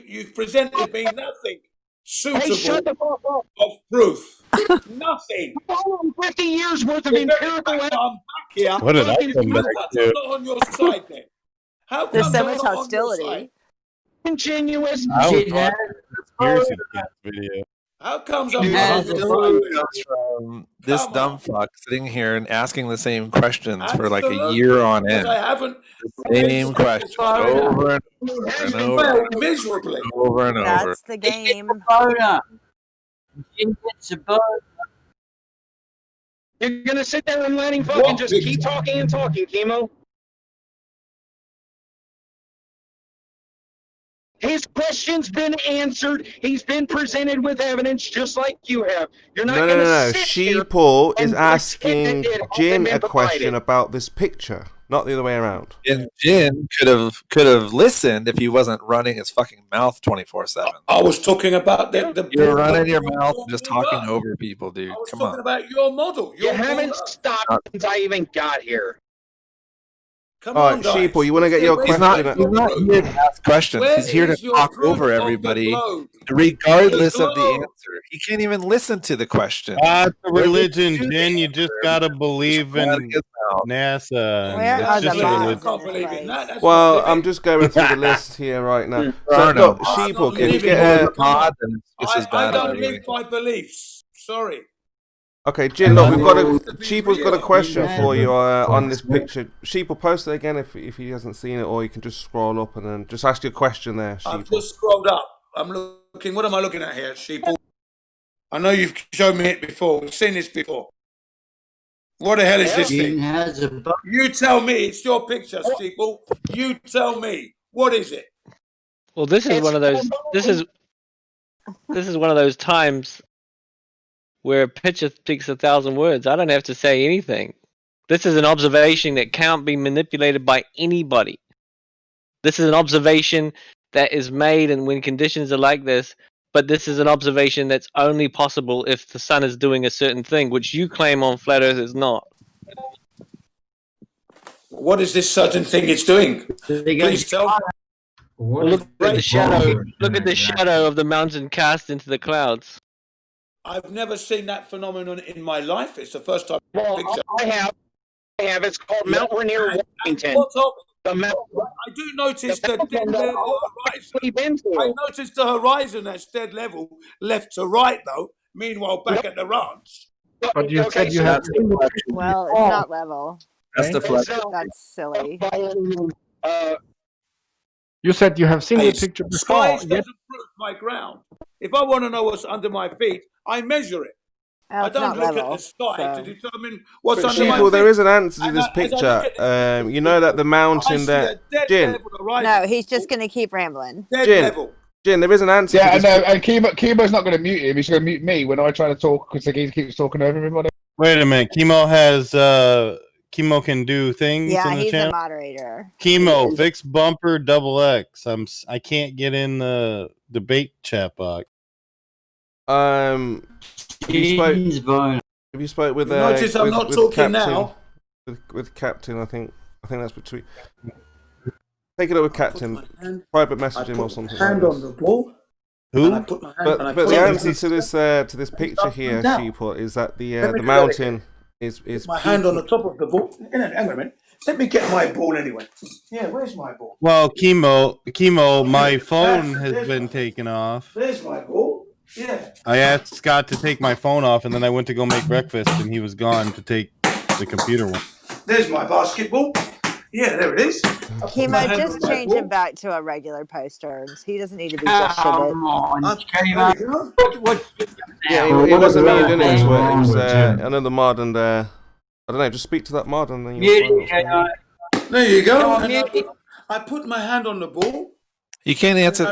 Speaker 7: You've presented me nothing suitable
Speaker 14: shut the fuck up.
Speaker 7: of proof. Nothing.
Speaker 14: 50 years worth of empirical evidence.
Speaker 7: I'm back here.
Speaker 15: What did I come back to?
Speaker 7: I'm not on your side then. How come
Speaker 16: There's so
Speaker 7: I'm
Speaker 16: much
Speaker 7: not
Speaker 16: hostility.
Speaker 7: on your side?
Speaker 14: Continuous.
Speaker 15: I was watching a conspiracy video.
Speaker 7: How comes I'm
Speaker 9: Dude,
Speaker 7: not
Speaker 9: this
Speaker 7: on
Speaker 9: comes from this dumb fuck sitting here and asking the same questions for like a year on end.
Speaker 7: I haven't.
Speaker 9: The same question over and over.
Speaker 7: Miserably.
Speaker 9: Over and over.
Speaker 16: That's the game.
Speaker 14: You're gonna sit there and let him fucking just keep talking and talking, Chemo. His question's been answered. He's been presented with evidence, just like you have. You're not going to sit here
Speaker 17: Sheeple is
Speaker 14: and
Speaker 17: asking
Speaker 14: pretend it
Speaker 17: Jin
Speaker 14: hasn't
Speaker 17: a
Speaker 14: been
Speaker 17: question
Speaker 14: provided.
Speaker 17: about this picture, not the other way around.
Speaker 9: And Jin could have listened if he wasn't running his fucking mouth 24/7.
Speaker 7: I was talking about the
Speaker 9: You're running your mouth and just talking over people, dude. Come on.
Speaker 7: about your model.
Speaker 14: You haven't stopped since I even got here.
Speaker 7: Come
Speaker 17: All
Speaker 7: on,
Speaker 17: right,
Speaker 7: guys.
Speaker 17: Sheeple, you want to get your
Speaker 9: He's
Speaker 17: question?
Speaker 9: not here to ask questions.
Speaker 7: Where
Speaker 9: He's here to
Speaker 7: is your
Speaker 9: talk
Speaker 7: proof
Speaker 9: over
Speaker 7: of the
Speaker 9: everybody,
Speaker 7: globe?
Speaker 9: regardless
Speaker 7: The
Speaker 9: of the
Speaker 7: globe.
Speaker 9: answer. He can't even listen to the question.
Speaker 15: It's a religion, Jen. You just gotta believe in NASA.
Speaker 16: Where
Speaker 15: It's
Speaker 16: are
Speaker 15: just
Speaker 16: the
Speaker 15: a
Speaker 16: mods?
Speaker 15: religion.
Speaker 7: can't believe in that. That's
Speaker 17: Well,
Speaker 7: not
Speaker 17: I'm just going through the list here right now. So,
Speaker 9: Arno,
Speaker 17: look, Sheeple, can you
Speaker 7: living
Speaker 17: get
Speaker 7: in
Speaker 17: a...
Speaker 9: Mod, and it's just as
Speaker 7: I
Speaker 9: bad
Speaker 7: don't
Speaker 9: as
Speaker 7: live by beliefs. Sorry.
Speaker 17: Okay, Jin, look, Sheeple's got a question for you on this picture. Sheeple, post it again if he hasn't seen it, or you can just scroll up and then just ask your question there,
Speaker 7: I've
Speaker 17: Sheeple.
Speaker 7: just scrolled up. I'm looking. What am I looking at here, Sheeple? I know you've shown me it before. We've seen this before. What the hell is this thing? You tell me. It's your picture, Sheeple. You tell me. What is it?
Speaker 13: Well, this is one of those. This is one of those times where a picture speaks 1,000 words. I don't have to say anything. This is an observation that can't be manipulated by anybody. This is an observation that is made and when conditions are like this, but this is an observation that's only possible if the sun is doing a certain thing, which you claim on Flat Earth is not.
Speaker 7: What is this certain thing it's doing? Please tell me.
Speaker 13: Look at the shadow. Look at the shadow of the mountain cast into the clouds.
Speaker 7: I've never seen that phenomenon in my life. It's the first time.
Speaker 14: Well, I have. It's called Mount Rainier, Washington. The Mount.
Speaker 7: I do notice the dead level horizon. I noticed the horizon that's dead level, left to right, though. Meanwhile, back at the ranch.
Speaker 5: But you said you have.
Speaker 16: Well, it's not level.
Speaker 9: That's the flex.
Speaker 16: That's silly.
Speaker 5: You said you have seen the picture before.
Speaker 7: Skies doesn't prove my ground. If I want to know what's under my feet, I measure it. I don't look at the sky to determine what's under my feet.
Speaker 17: Sheeple, there is an answer to this picture. You know that the mountain there... Jin.
Speaker 16: No, he's just going to keep rambling.
Speaker 17: Jin, there is an answer
Speaker 11: Yeah,
Speaker 17: to this
Speaker 11: and Chemo's not going to mute him. He's going to mute me when I try to talk because he keeps talking over everybody.
Speaker 15: Wait a minute. Chemo has Chemo can do things
Speaker 16: Yeah,
Speaker 15: in the
Speaker 16: he's a
Speaker 15: channel.
Speaker 16: moderator.
Speaker 15: Chemo, fix bumper XX. I can't get in the debate chat box.
Speaker 17: Have you spoke with
Speaker 7: Notice I'm not talking
Speaker 17: Captain
Speaker 7: now.
Speaker 17: with Captain? I think that's between. Take it up with Captain. Private message him or something.
Speaker 7: Hand
Speaker 17: like
Speaker 7: on the ball.
Speaker 15: Who?
Speaker 17: But the answer to this picture here, Sheeport, is that the mountain is
Speaker 7: my hand on the top of the ball. Hang on a minute. Let me get my ball anyway. Yeah, where's my ball?
Speaker 15: Well, chemo, my phone has been taken off.
Speaker 7: There's my ball. Yeah.
Speaker 15: I asked Scott to take my phone off, and then I went to go make breakfast, and he was gone to take the computer one.
Speaker 7: There's my basketball. Yeah, there it is.
Speaker 16: Chemo, just change him back to a regular poster. He doesn't need to be just a bit.
Speaker 17: Yeah, it wasn't me, didn't it? It was another mod, and I don't know. Just speak to that mod, and then you'll
Speaker 7: There you go. I put my hand on the ball.
Speaker 9: You can't answer the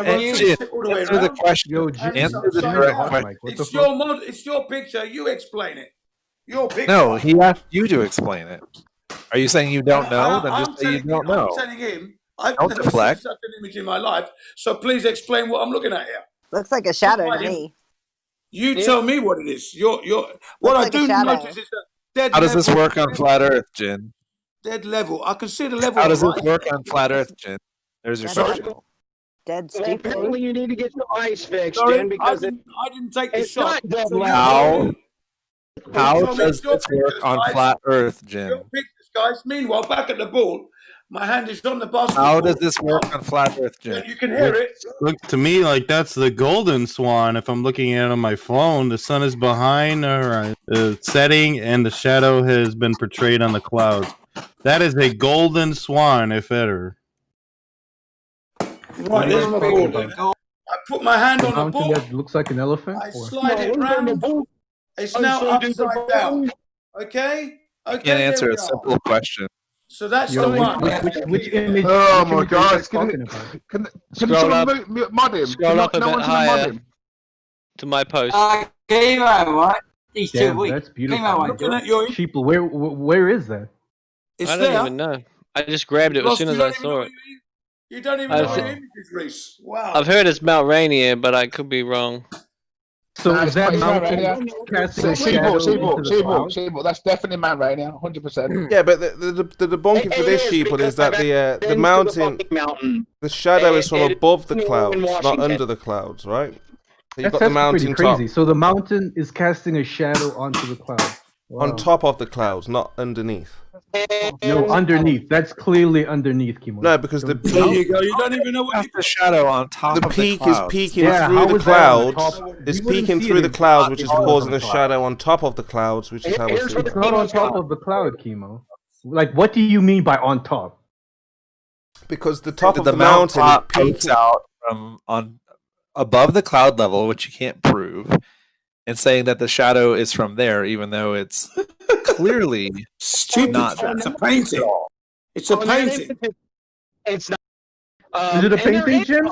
Speaker 9: question. Answer the direct question.
Speaker 7: It's your mod. It's your picture. You explain it. Your picture.
Speaker 9: No, he asked you to explain it. Are you saying you don't know? Then just say you don't know.
Speaker 7: I'm telling him. I've
Speaker 9: Don't
Speaker 7: never
Speaker 9: deflect.
Speaker 7: seen such an image in my life. So please explain what I'm looking at here.
Speaker 16: Looks like a shadow to me.
Speaker 7: You tell me what it is. What I do notice is that dead.
Speaker 9: How does this
Speaker 7: level-
Speaker 9: work on flat Earth, Jin?
Speaker 7: Dead level. I can see the level.
Speaker 9: How does
Speaker 7: right.
Speaker 9: this work on flat Earth, Jin? There's your question.
Speaker 16: Dead
Speaker 14: Well,
Speaker 16: stupid.
Speaker 14: apparently you need to get your eyes fixed,
Speaker 7: Sorry,
Speaker 14: Jen, because
Speaker 7: I didn't take the
Speaker 14: it's
Speaker 7: shot.
Speaker 14: not dead
Speaker 7: So
Speaker 14: level.
Speaker 9: How does this work on flat Earth, Jin?
Speaker 7: Your pictures, guys. Meanwhile, back at the ball, my hand is on the basketball.
Speaker 9: How does this work on flat Earth, Jin?
Speaker 7: You can hear it.
Speaker 15: Looks to me like that's the golden swan. If I'm looking at it on my phone, the sun is behind the setting, and the shadow has been portrayed on the clouds. That is a golden swan, if ever.
Speaker 7: Right, there's my ball. I put my hand on the ball.
Speaker 18: That looks like an elephant.
Speaker 7: I slide it round. It's now upside down. Okay?
Speaker 9: You can't answer a simple question.
Speaker 7: So that's the one.
Speaker 18: Which image?
Speaker 11: Oh
Speaker 18: which
Speaker 11: my
Speaker 18: image
Speaker 11: God!
Speaker 18: are you talking about?
Speaker 11: Can
Speaker 13: Scroll
Speaker 11: someone
Speaker 13: up.
Speaker 11: mod him?
Speaker 13: Scroll up a
Speaker 11: no
Speaker 13: bit
Speaker 11: one's gonna mod
Speaker 13: higher
Speaker 11: him.
Speaker 13: to my post.
Speaker 2: Chemo, what? He's too
Speaker 18: Damn,
Speaker 2: weak.
Speaker 18: that's beautiful.
Speaker 2: Chemo,
Speaker 18: I'm looking at your Sheeple. Where is that?
Speaker 7: It's
Speaker 13: I don't
Speaker 7: there.
Speaker 13: even know. I just grabbed it as soon as I saw it.
Speaker 7: You don't even know your images, Reese. Wow.
Speaker 13: I've heard it's Mount Rainier, but I could be wrong.
Speaker 18: So is that mountain casting shadow into the clouds?
Speaker 11: Sheeple, that's definitely man right now, 100%.
Speaker 17: Yeah, but the debunking for this Sheeple is that the mountain, the shadow is from above the clouds, not under the clouds, right? So you've got the mountain
Speaker 18: pretty crazy. So the mountain is casting a shadow onto the clouds. Wow.
Speaker 17: on top of the clouds, not underneath.
Speaker 18: No, underneath. That's clearly underneath, Kimo.
Speaker 17: No, because the peak,
Speaker 7: There you go. You don't even know what
Speaker 9: the shadow on top
Speaker 17: the
Speaker 9: of
Speaker 17: peak
Speaker 9: the
Speaker 17: is
Speaker 9: clouds.
Speaker 17: peeking
Speaker 18: Yeah,
Speaker 17: through
Speaker 18: how
Speaker 17: the
Speaker 18: is that on
Speaker 17: clouds.
Speaker 18: top?
Speaker 17: It's
Speaker 18: You wouldn't
Speaker 17: peeking
Speaker 18: see
Speaker 17: through
Speaker 18: it
Speaker 17: the
Speaker 18: if
Speaker 17: clouds, which is
Speaker 18: it's
Speaker 17: causing
Speaker 18: on
Speaker 17: a
Speaker 18: top.
Speaker 17: shadow on top of the clouds, which is how it's.
Speaker 18: It's not on top of the cloud, Kimo. Like, what do you mean by on top?
Speaker 17: Because the top of
Speaker 9: the
Speaker 17: the mountain is
Speaker 9: top pokes
Speaker 17: peaking
Speaker 9: out from on above the cloud level, which you can't prove, and saying that the shadow is from there, even though it's clearly
Speaker 7: stupid.
Speaker 9: Not
Speaker 7: It's a painting. It's a painting.
Speaker 14: It's not.
Speaker 18: Is it a painting, Jim?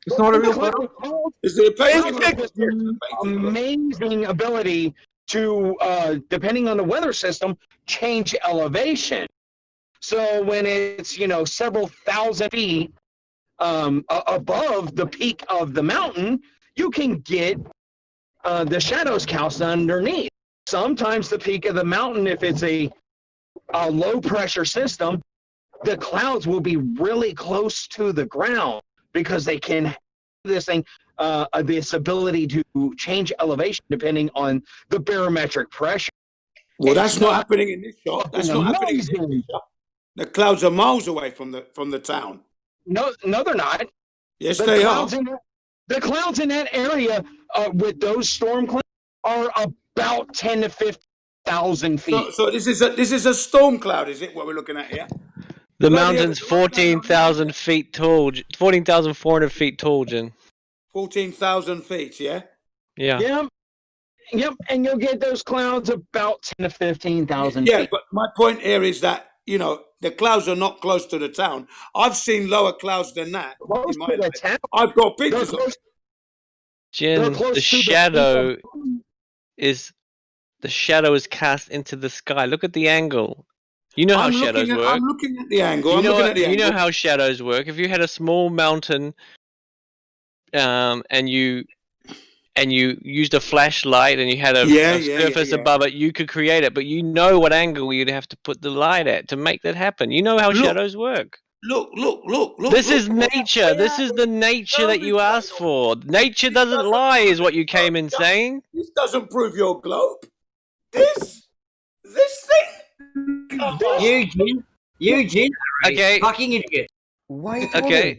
Speaker 18: It's not a real photo?
Speaker 7: Is it a painting?
Speaker 14: Amazing ability to, depending on the weather system, change elevation. So when it's, several thousand feet above the peak of the mountain, you can get the shadows cast underneath. Sometimes the peak of the mountain, if it's a low pressure system, the clouds will be really close to the ground because they can have this ability to change elevation depending on the barometric pressure.
Speaker 7: Well, that's not happening in this shot. That's not happening in this shot. The clouds are miles away from the town.
Speaker 14: No, they're not.
Speaker 7: Yes, they are.
Speaker 14: The clouds in that area with those storm clouds are about 10 to 15,000 feet.
Speaker 7: So this is a storm cloud, is it? What we're looking at here?
Speaker 13: The mountain's 14,000 feet tall. 14,400 feet tall, Jen.
Speaker 7: 14,000 feet, yeah?
Speaker 13: Yeah.
Speaker 14: Yep, and you'll get those clouds about 10 to 15,000
Speaker 7: Yeah,
Speaker 14: feet.
Speaker 7: but my point here is that, the clouds are not close to the town. I've seen lower clouds than that in my life. I've got pictures of it.
Speaker 13: Jen, the shadow is cast into the sky. Look at the angle. You know how shadows work.
Speaker 7: I'm looking at the angle.
Speaker 13: You know how shadows work. If you had a small mountain, and you used a flashlight and you had a surface above it, you could create it. But you know what angle you'd have to put the light at to make that happen. You know how shadows work.
Speaker 7: Look.
Speaker 13: This is nature. This is the nature that you asked for. Nature doesn't lie, is what you came in saying.
Speaker 7: This doesn't prove your globe. This thing.
Speaker 2: Eugene,
Speaker 13: okay,
Speaker 2: fucking idiot.
Speaker 13: Okay.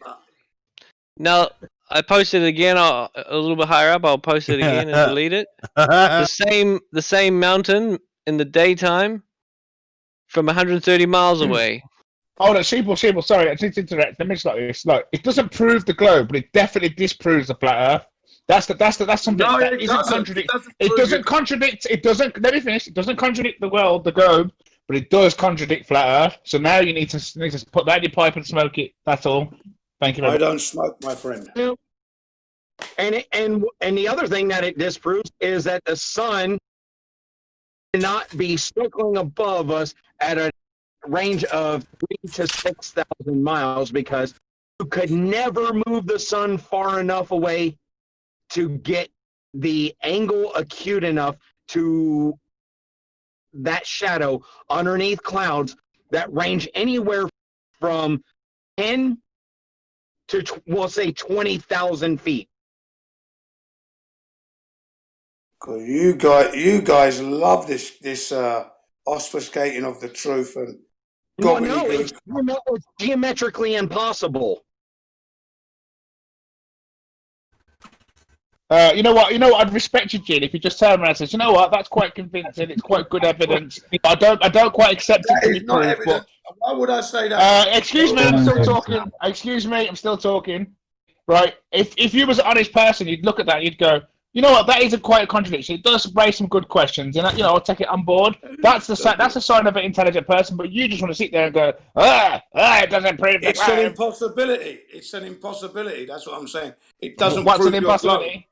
Speaker 13: Now I posted it again. A little bit higher up. I'll post it again and delete it. The same mountain in the daytime from 130 miles away.
Speaker 11: Oh no, Sheeple, sorry, I need to interrupt. Let me just like this. Like, it doesn't prove the globe, but it definitely disproves the flat Earth. That's something that isn't contradict. It doesn't contradict. It doesn't. Let me finish. It doesn't contradict the globe, but it does contradict flat Earth. So now you need to put that in your pipe and smoke it. That's all. Thank you very much.
Speaker 7: I don't smoke, my friend.
Speaker 14: And the other thing that it disproves is that the sun cannot be circling above us at a range of 3,000 to 6,000 miles, because you could never move the sun far enough away to get the angle acute enough to that shadow underneath clouds that range anywhere from 10 to, we'll say, 20,000 feet.
Speaker 7: You guys love this obfuscating of the truth and
Speaker 14: it's geometrically impossible.
Speaker 11: You know what? I'd respect you, Gene, if you just turn around and says, you know what, that's quite convincing. It's quite good evidence. I don't quite accept it to be proved. But
Speaker 7: why would I say that?
Speaker 11: Excuse me, I'm still talking. Excuse me, I'm still talking. Right? If you was an honest person, you'd look at that, and you'd go, you know what? That isn't quite a contradiction. It does raise some good questions, and I'll take it on board. That's a sign of an intelligent person. But you just want to sit there and go, it doesn't prove.
Speaker 7: It's an impossibility. It's an impossibility. That's what I'm saying. It doesn't.
Speaker 11: What's
Speaker 7: prove
Speaker 11: an impossibility?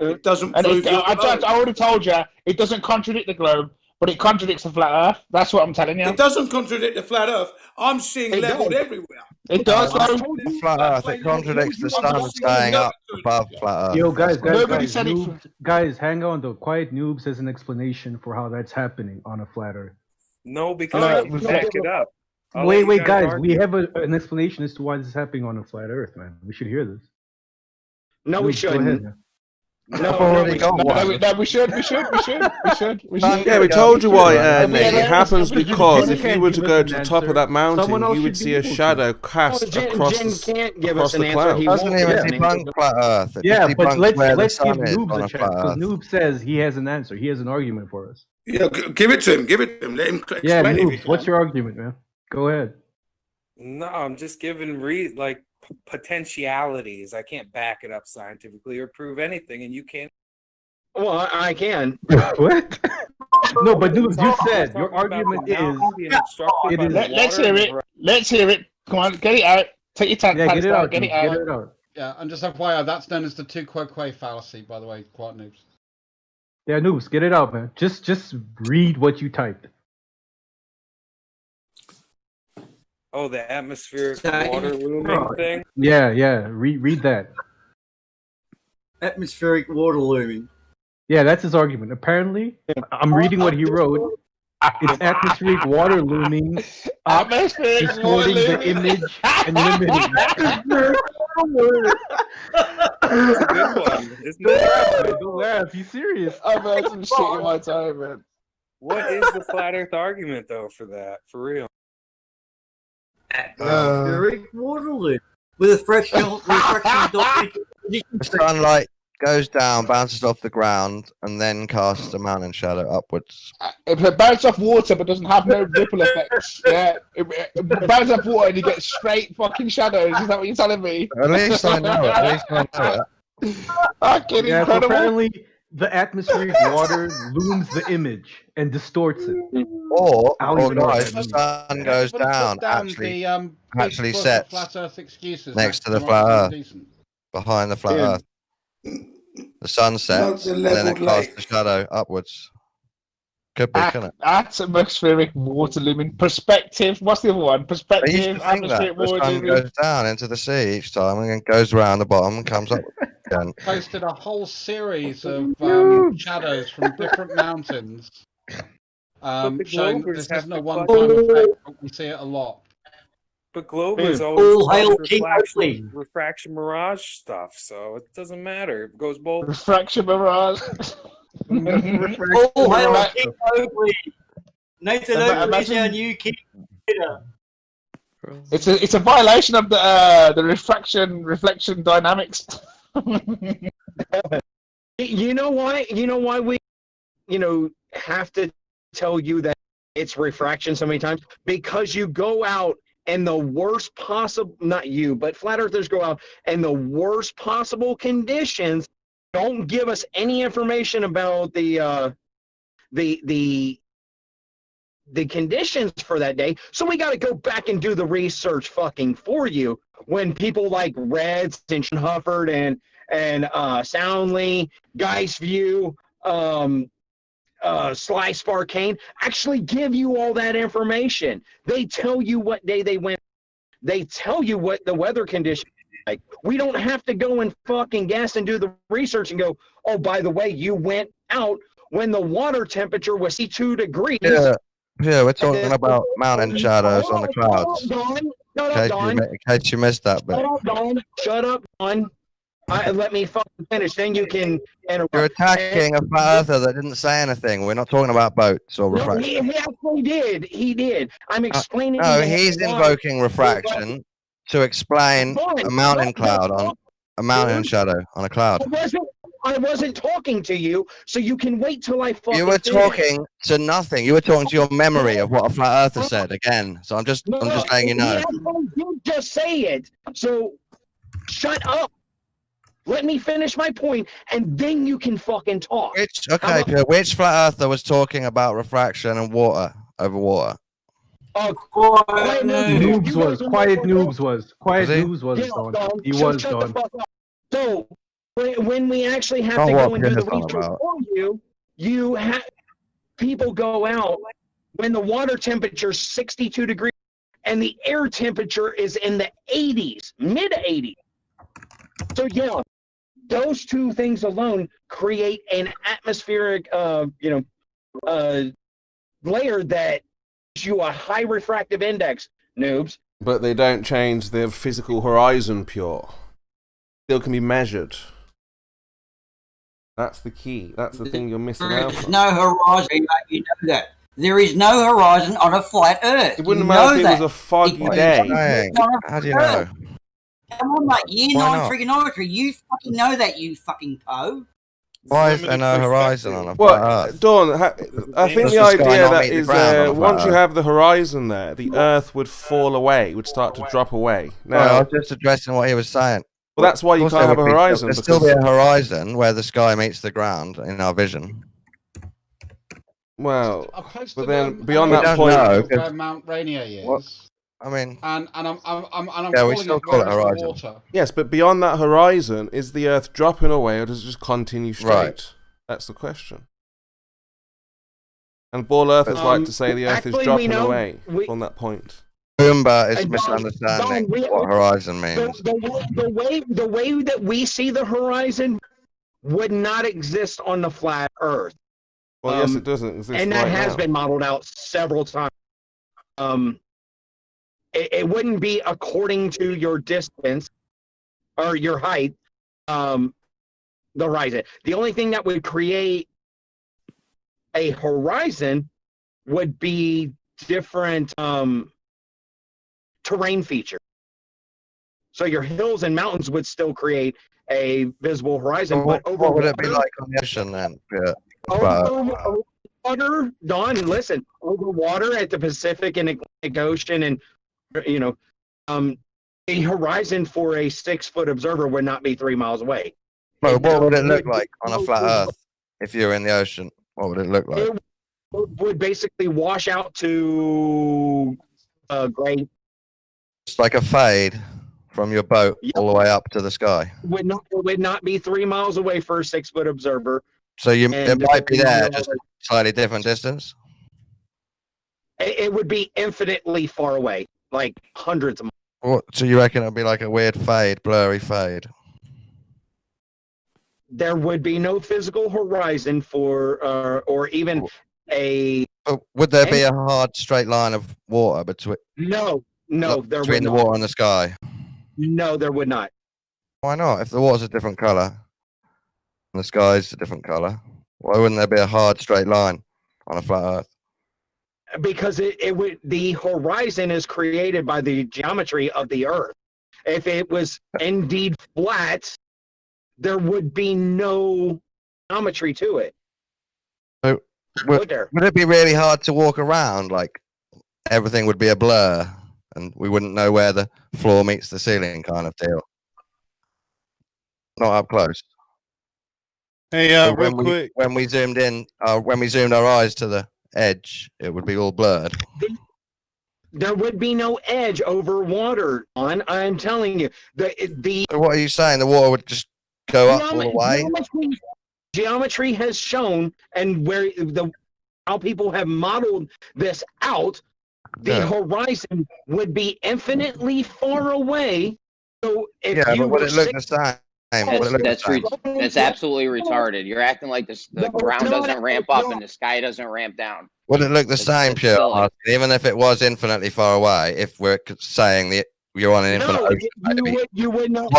Speaker 7: It doesn't prove.
Speaker 11: I already told you. It doesn't contradict the globe, but it contradicts the flat Earth. That's what I'm telling you.
Speaker 7: It doesn't contradict the flat Earth. I'm seeing leveled everywhere.
Speaker 11: It does.
Speaker 3: The flat Earth. It contradicts the sun staying up above flat Earth.
Speaker 5: Yo, guys, hang on though. Quiet Noobs has an explanation for how that's happening on a flat Earth.
Speaker 9: No, because you back it up.
Speaker 5: Wait, guys. We have an explanation as to why this is happening on a flat Earth, man. We should hear this.
Speaker 14: No, we shouldn't.
Speaker 11: We should.
Speaker 17: Yeah, we told you why, Nate. It happens because if you were to go to the top of that mountain, you would see a shadow cast across the cloud.
Speaker 3: Doesn't even debunk flat Earth.
Speaker 5: Yeah, but let's give Noobs a chance, because Noob says he has an answer. He has an argument for us.
Speaker 7: Yeah, give it to him. Let him explain.
Speaker 5: Yeah, Noobs, what's your argument, man? Go ahead.
Speaker 19: No, I'm just giving potentialities. I can't back it up scientifically or prove anything, and you can't.
Speaker 14: Well, I can.
Speaker 5: What? No, but dude, you said your argument is.
Speaker 11: Let's hear it. Let's hear it. Come on, get it out. Take your time.
Speaker 5: Yeah, get it out.
Speaker 11: Get it out.
Speaker 1: Yeah, and just FYI, that's known as the tu quoque fallacy, by the way, Quiet Noobs.
Speaker 5: Yeah, Noobs, get it out, man. Just read what you typed.
Speaker 19: Oh, the atmospheric water looming thing?
Speaker 5: Yeah. Read that.
Speaker 2: Atmospheric water looming.
Speaker 5: Yeah, that's his argument. Apparently, I'm reading what he wrote. It's atmospheric water looming, distorting the image and limiting.
Speaker 19: That's a good one. Isn't it?
Speaker 5: Don't laugh. He's serious.
Speaker 11: I've had some shit in my time, man.
Speaker 19: What is the flat Earth argument, though, for that? For real?
Speaker 2: Atmospheric water loop with a fractional
Speaker 3: The sunlight goes down, bounces off the ground, and then casts a mountain shadow upwards.
Speaker 11: It bounces off water, but doesn't have no ripple effects. Yeah, it bounces off water and you get straight fucking shadows. Is that what you're telling me?
Speaker 3: At least I know it. At least I know it.
Speaker 11: Fucking
Speaker 5: yeah,
Speaker 11: incredible.
Speaker 5: So apparently, the atmospheric water looms the image and distorts it.
Speaker 3: Or guys, the sun goes down, actually sets
Speaker 1: flat Earth excuses
Speaker 3: next to the flat Earth, behind the flat Earth. The sun sets, and then it casts the shadow upwards. Could be, couldn't it?
Speaker 11: Atmospheric water looming. Perspective. What's the other one?
Speaker 3: I used
Speaker 11: Perspective.
Speaker 3: to think that
Speaker 11: Atmospheric
Speaker 3: the
Speaker 11: water
Speaker 3: sun
Speaker 11: looming.
Speaker 3: goes down into the sea each time and then goes around the bottom and comes up again.
Speaker 1: Posted a whole series of shadows from different mountains, showing that this isn't a one-time effect, but we see it a lot.
Speaker 19: But Glover's always refraction mirage stuff, so it doesn't matter. It goes both.
Speaker 11: Refraction mirage.
Speaker 2: All hail King Oakley. Nathan Oakley is our new king.
Speaker 11: It's a violation of the reflection dynamics.
Speaker 14: You know why? You know why we, have to tell you that it's refraction so many times? Because you go out and the worst possible, not you, but flat earthers go out and the worst possible conditions don't give us any information about the conditions for that day. So we got to go back and do the research fucking for you. When people like Reds and Hufford and Soundly, Geist View, Sly Sparkane actually give you all that information. They tell you what day they went. They tell you what the weather conditions are like. We don't have to go and fucking guess and do the research and go, oh, by the way, you went out when the water temperature was 2 degrees.
Speaker 3: Yeah, we're talking about mountain shadows on the clouds. In case you missed that bit.
Speaker 14: Shut up, Don. Let me fucking finish. Then you can interrupt.
Speaker 3: You're attacking a flat earther that didn't say anything. We're not talking about boats or refraction.
Speaker 14: He actually did. He did. I'm explaining.
Speaker 3: No, he's invoking refraction to explain a mountain cloud on a mountain shadow on a cloud.
Speaker 14: I wasn't talking to you, so you can wait till I fucking.
Speaker 3: You were talking to nothing. You were talking to your memory of what a flat earther said again. So I'm just letting you know.
Speaker 14: You just say it. So shut up. Let me finish my point, and then you can fucking talk.
Speaker 3: Which flat earther was talking about refraction and water over water?
Speaker 5: Quiet Noobs was. Quiet Noobs was. Quiet Noobs was, Don. He was, Don.
Speaker 14: So, when we actually have to go and do the research for you have people go out when the water temperature is 62 degrees and the air temperature is in the 80s, mid 80s. So yeah, those two things alone create an atmospheric, layer that gives you a high refractive index, noobs.
Speaker 17: But they don't change the physical horizon, pure. Still can be measured. That's the key. That's the thing you're missing out on.
Speaker 2: There is no horizon. You know that. There is no horizon on a flat Earth.
Speaker 17: It wouldn't matter if it was a foggy day.
Speaker 3: How do you know?
Speaker 2: Come on, mate. Year 9 trigonometry. You fucking know that, you fucking po.
Speaker 3: Why is there no horizon on a flat Earth?
Speaker 17: Dawn, I think the idea that is once you have the horizon there, the Earth would fall away, would start to drop away.
Speaker 3: No, I was just addressing what he was saying.
Speaker 17: Well, that's why you can't have a horizon.
Speaker 3: There's still be a horizon where the sky meets the ground in our vision.
Speaker 17: Well, but then beyond that point,
Speaker 1: where Mount Rainier is.
Speaker 3: What? I mean,
Speaker 1: and I'm
Speaker 3: we still call it horizon.
Speaker 1: Water.
Speaker 17: Yes, but beyond that horizon, is the Earth dropping away, or does it just continue straight?
Speaker 3: Right.
Speaker 17: That's the question. And Ball Earthers like to say the Earth is dropping away from that point.
Speaker 3: Boomba is misunderstanding what horizon means.
Speaker 14: The way that we see the horizon would not exist on the flat Earth.
Speaker 17: Well, yes, it doesn't exist,
Speaker 14: and that has been modeled out several times. It wouldn't be according to your distance or your height. The horizon. The only thing that would create a horizon would be different terrain feature. So your hills and mountains would still create a visible horizon.
Speaker 3: Well,
Speaker 14: but
Speaker 3: what would it be like on the ocean then? Yeah.
Speaker 14: Over water, Don, listen, over water at the Pacific and Atlantic Ocean, and a horizon for a 6-foot observer would not be 3 miles away.
Speaker 3: But what would it look like on a flat Earth if you were in the ocean? What would it look like?
Speaker 14: It would basically wash out to gray.
Speaker 3: It's like a fade from your boat all the way up to the sky.
Speaker 14: It would not be 3 miles away for a 6-foot observer.
Speaker 3: So it might be there, just a slightly different distance.
Speaker 14: It would be infinitely far away, like hundreds of miles.
Speaker 3: So you reckon it'll be like a weird fade, blurry fade?
Speaker 14: There would be no physical horizon for, or even a.
Speaker 3: Would there be a hard straight line of water between?
Speaker 14: No, there
Speaker 3: between
Speaker 14: would
Speaker 3: the
Speaker 14: not.
Speaker 3: water and the sky.
Speaker 14: No, there would not.
Speaker 3: Why not? If the water's a different color, and the sky's a different color, why wouldn't there be a hard straight line on a flat Earth?
Speaker 14: Because it would, the horizon is created by the geometry of the Earth. If it was indeed flat, there would be no geometry to it.
Speaker 3: So would it be really hard to walk around? Like everything would be a blur, and we wouldn't know where the floor meets the ceiling, kind of deal. Not up close.
Speaker 15: Hey, real quick.
Speaker 3: When we zoomed in, when we zoomed our eyes to the edge, it would be all blurred.
Speaker 14: There would be no edge over water. I'm telling you, the.
Speaker 3: So what are you saying? The water would just go up all the way?
Speaker 14: Geometry has shown, and how people have modeled this out, the horizon would be infinitely far away. So if
Speaker 3: but would it look the same?
Speaker 4: That's absolutely retarded. You're acting like the ground doesn't ramp up and the sky doesn't ramp down.
Speaker 3: Would it look the same, pure? Even if it was infinitely far away, if we're saying that you're on an infinite ocean,
Speaker 14: you would not.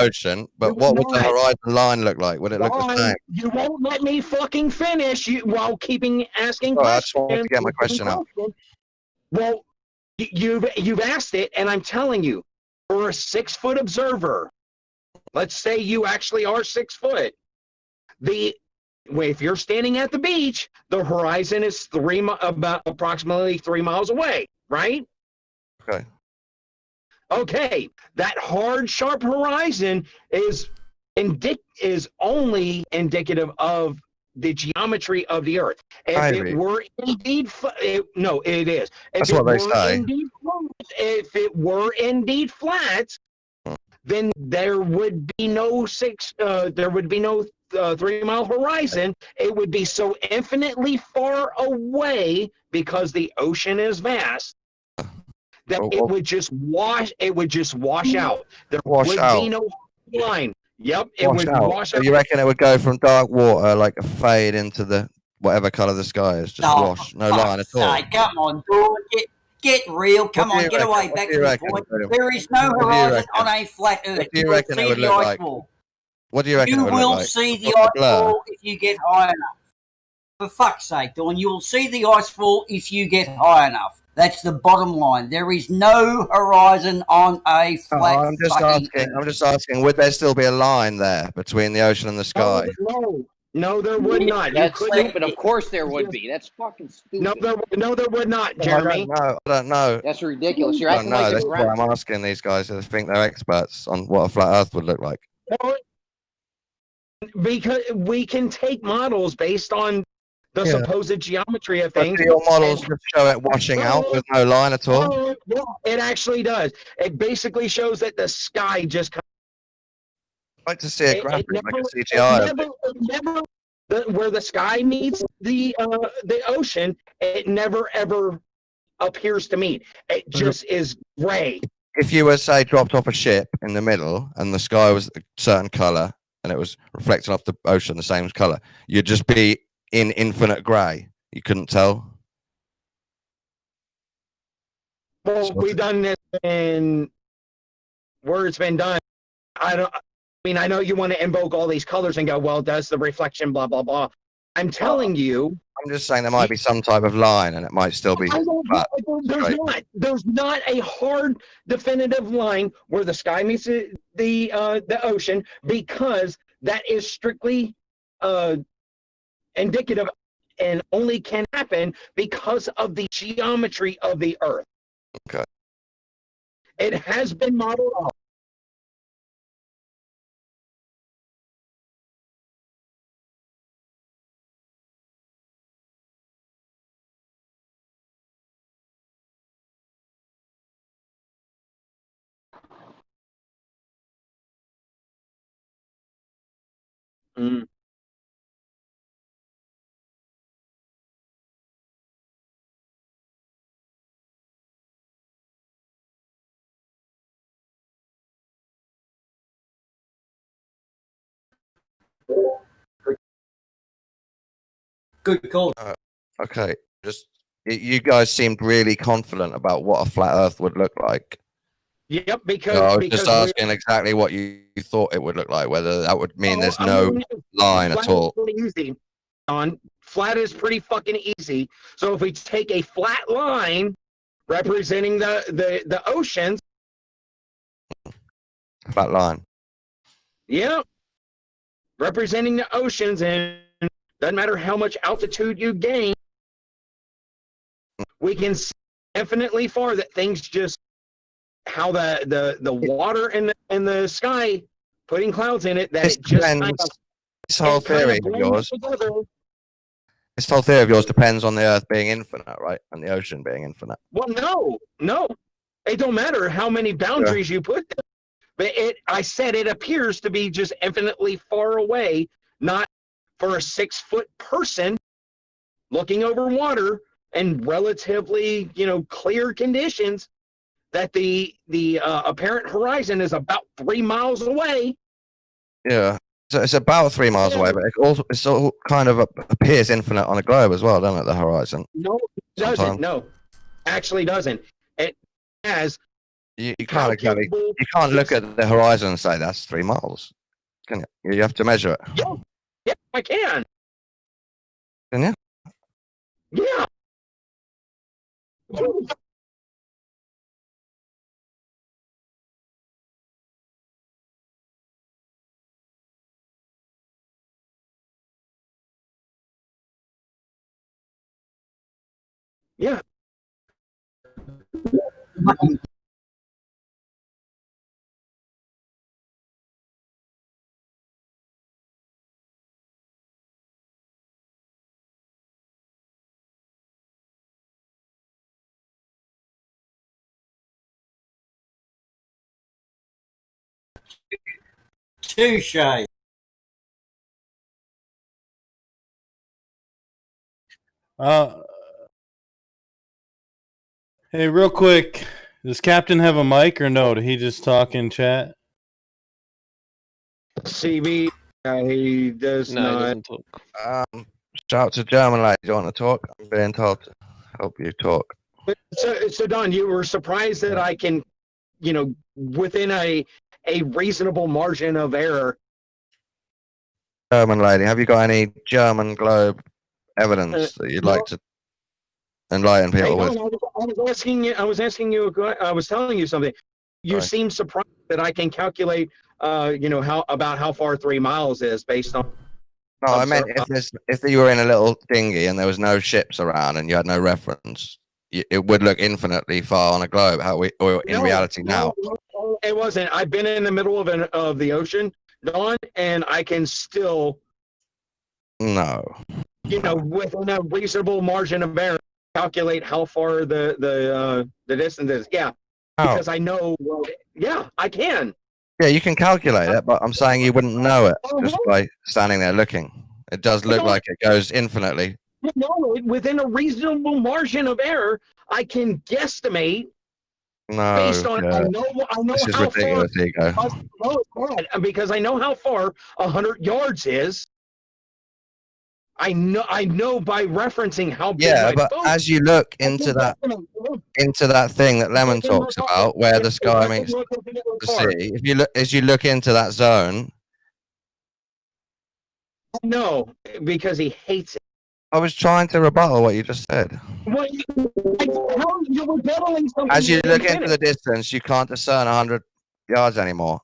Speaker 3: Ocean, but what would the horizon line look like? Would it look the same?
Speaker 14: You won't let me fucking finish while keeping asking
Speaker 3: questions.
Speaker 14: I
Speaker 3: just wanted to get my question out.
Speaker 14: Well, you've asked it, and I'm telling you, for a 6-foot observer, let's say you actually are 6 foot. If you're standing at the beach, the horizon is about approximately 3 miles away, right?
Speaker 3: Okay.
Speaker 14: Okay, that hard, sharp horizon is only indicative of the geometry of the Earth. If it were indeed, no, it is.
Speaker 3: That's what they say.
Speaker 14: If it were indeed flat, then there would be no 3-mile horizon. It would be so infinitely far away because the ocean is vast that it would just wash. It would just wash out. There would be no line. Yep, it would wash out.
Speaker 3: So you reckon it would go from dark water, like a fade, into the whatever color the sky is, just wash, no line at all?
Speaker 2: Come on, Dawn, get real. Come on, get away back from the point. There is no horizon on a flat Earth.
Speaker 3: What do you reckon it would look like? What do you reckon it would look like?
Speaker 2: You will see the ice fall if you get high enough. For fuck's sake, Dawn, you will see the ice fall if you get high enough. That's the bottom line. There is no horizon on a flat.
Speaker 3: I'm just asking. Would there still be a line there between the ocean and the sky?
Speaker 14: No, there would not.
Speaker 4: That's stupid. Of course there would be. That's fucking stupid.
Speaker 14: No, there would not, Jeremy.
Speaker 3: I don't know.
Speaker 4: That's ridiculous. You're acting like
Speaker 3: that's why I'm asking these guys who think they're experts on what a flat Earth would look like.
Speaker 14: Because we can take models based on the supposed geometry of things.
Speaker 3: But your models just show it washing out with no line at all?
Speaker 14: It actually does. It basically shows that the sky just...
Speaker 3: I'd like to see a graphic, like a CGI.
Speaker 14: Where the sky meets the ocean, it never ever appears to meet. It just is gray.
Speaker 3: If you were, say, dropped off a ship in the middle and the sky was a certain color and it was reflecting off the ocean the same color, you'd just be in infinite gray. You couldn't tell.
Speaker 14: Well, we've done this in where it's been done. I know you want to invoke all these colors and go, well, does the reflection, blah, blah, blah. I'm telling you.
Speaker 3: I'm just saying there might be some type of line and it might still be flat.
Speaker 14: There's not a hard, definitive line where the sky meets the ocean, because that is strictly indicative and only can happen because of the geometry of the Earth.
Speaker 3: Okay.
Speaker 14: It has been modeled off.
Speaker 2: Good call.
Speaker 3: Okay, you guys seemed really confident about what a flat Earth would look like.
Speaker 14: Yep, because
Speaker 3: I was just asking exactly what you thought it would look like, whether that would mean there's no line at all.
Speaker 14: Easy. Flat is pretty fucking easy. So if we take a flat line representing the oceans.
Speaker 3: Flat line.
Speaker 14: Yeah. Representing the oceans, and doesn't matter how much altitude you gain, we can see infinitely far that things just how the water in the sky putting clouds in it that
Speaker 3: This
Speaker 14: it just
Speaker 3: depends.
Speaker 14: kind of,
Speaker 3: This whole theory of yours.
Speaker 14: together.
Speaker 3: This whole theory of yours depends on the Earth being infinite, right? And the ocean being infinite.
Speaker 14: Well, no, it don't matter how many boundaries you put there. But I said it appears to be just infinitely far away, not for a 6-foot person looking over water in relatively, clear conditions, that the apparent horizon is about 3 miles away.
Speaker 3: Yeah, so it's about 3 miles away, but it all kind of appears infinite on a globe as well, doesn't it? The horizon.
Speaker 14: No, it doesn't. No, actually doesn't. It has.
Speaker 3: You can't exactly. You can't look at the horizon and say that's 3 miles, can you? You have to measure it.
Speaker 14: Yeah, I can.
Speaker 3: Can you?
Speaker 14: Yeah. Yeah.
Speaker 2: Touche.
Speaker 15: Hey, real quick, does Captain have a mic or no? Did he just talk in chat?
Speaker 14: CB, he does
Speaker 13: No,
Speaker 14: not.
Speaker 13: he doesn't talk.
Speaker 3: Shout out to German lady. Do you want to talk? I'm being told to help you talk.
Speaker 14: So Don, you were surprised that I can, within a reasonable margin of error.
Speaker 3: German lady, have you got any German globe evidence that you'd like to enlighten people with?
Speaker 14: I was telling you something. You seem surprised that I can calculate, how far 3 miles is based on.
Speaker 3: No, I meant if you were in a little dinghy and there was no ships around and you had no reference, it would look infinitely far on a globe. Reality now.
Speaker 14: No, it wasn't. I've been in the middle of the ocean, Don, and I can still.
Speaker 3: No.
Speaker 14: Within a reasonable margin of error, calculate how far the distance is. Yeah, because I know. Yeah, I can.
Speaker 3: Yeah, you can calculate it, but I'm saying you wouldn't know it just by standing there looking. It does look like it goes infinitely.
Speaker 14: No, within a reasonable margin of error, I can guesstimate.
Speaker 3: No,
Speaker 14: based on I know
Speaker 3: this is
Speaker 14: how
Speaker 3: ridiculous,
Speaker 14: far.
Speaker 3: Ego.
Speaker 14: No, it's not, because I know how far 100 yards is. I know by referencing how big my
Speaker 3: but
Speaker 14: boat.
Speaker 3: as you look into that thing that Lemon talks about, where the sky meets the sea, as you look into that zone.
Speaker 14: No, because he hates it.
Speaker 3: I was trying to rebuttal what you just said.
Speaker 14: Well, you were battling something.
Speaker 3: As you look into the distance, you can't discern 100 yards anymore.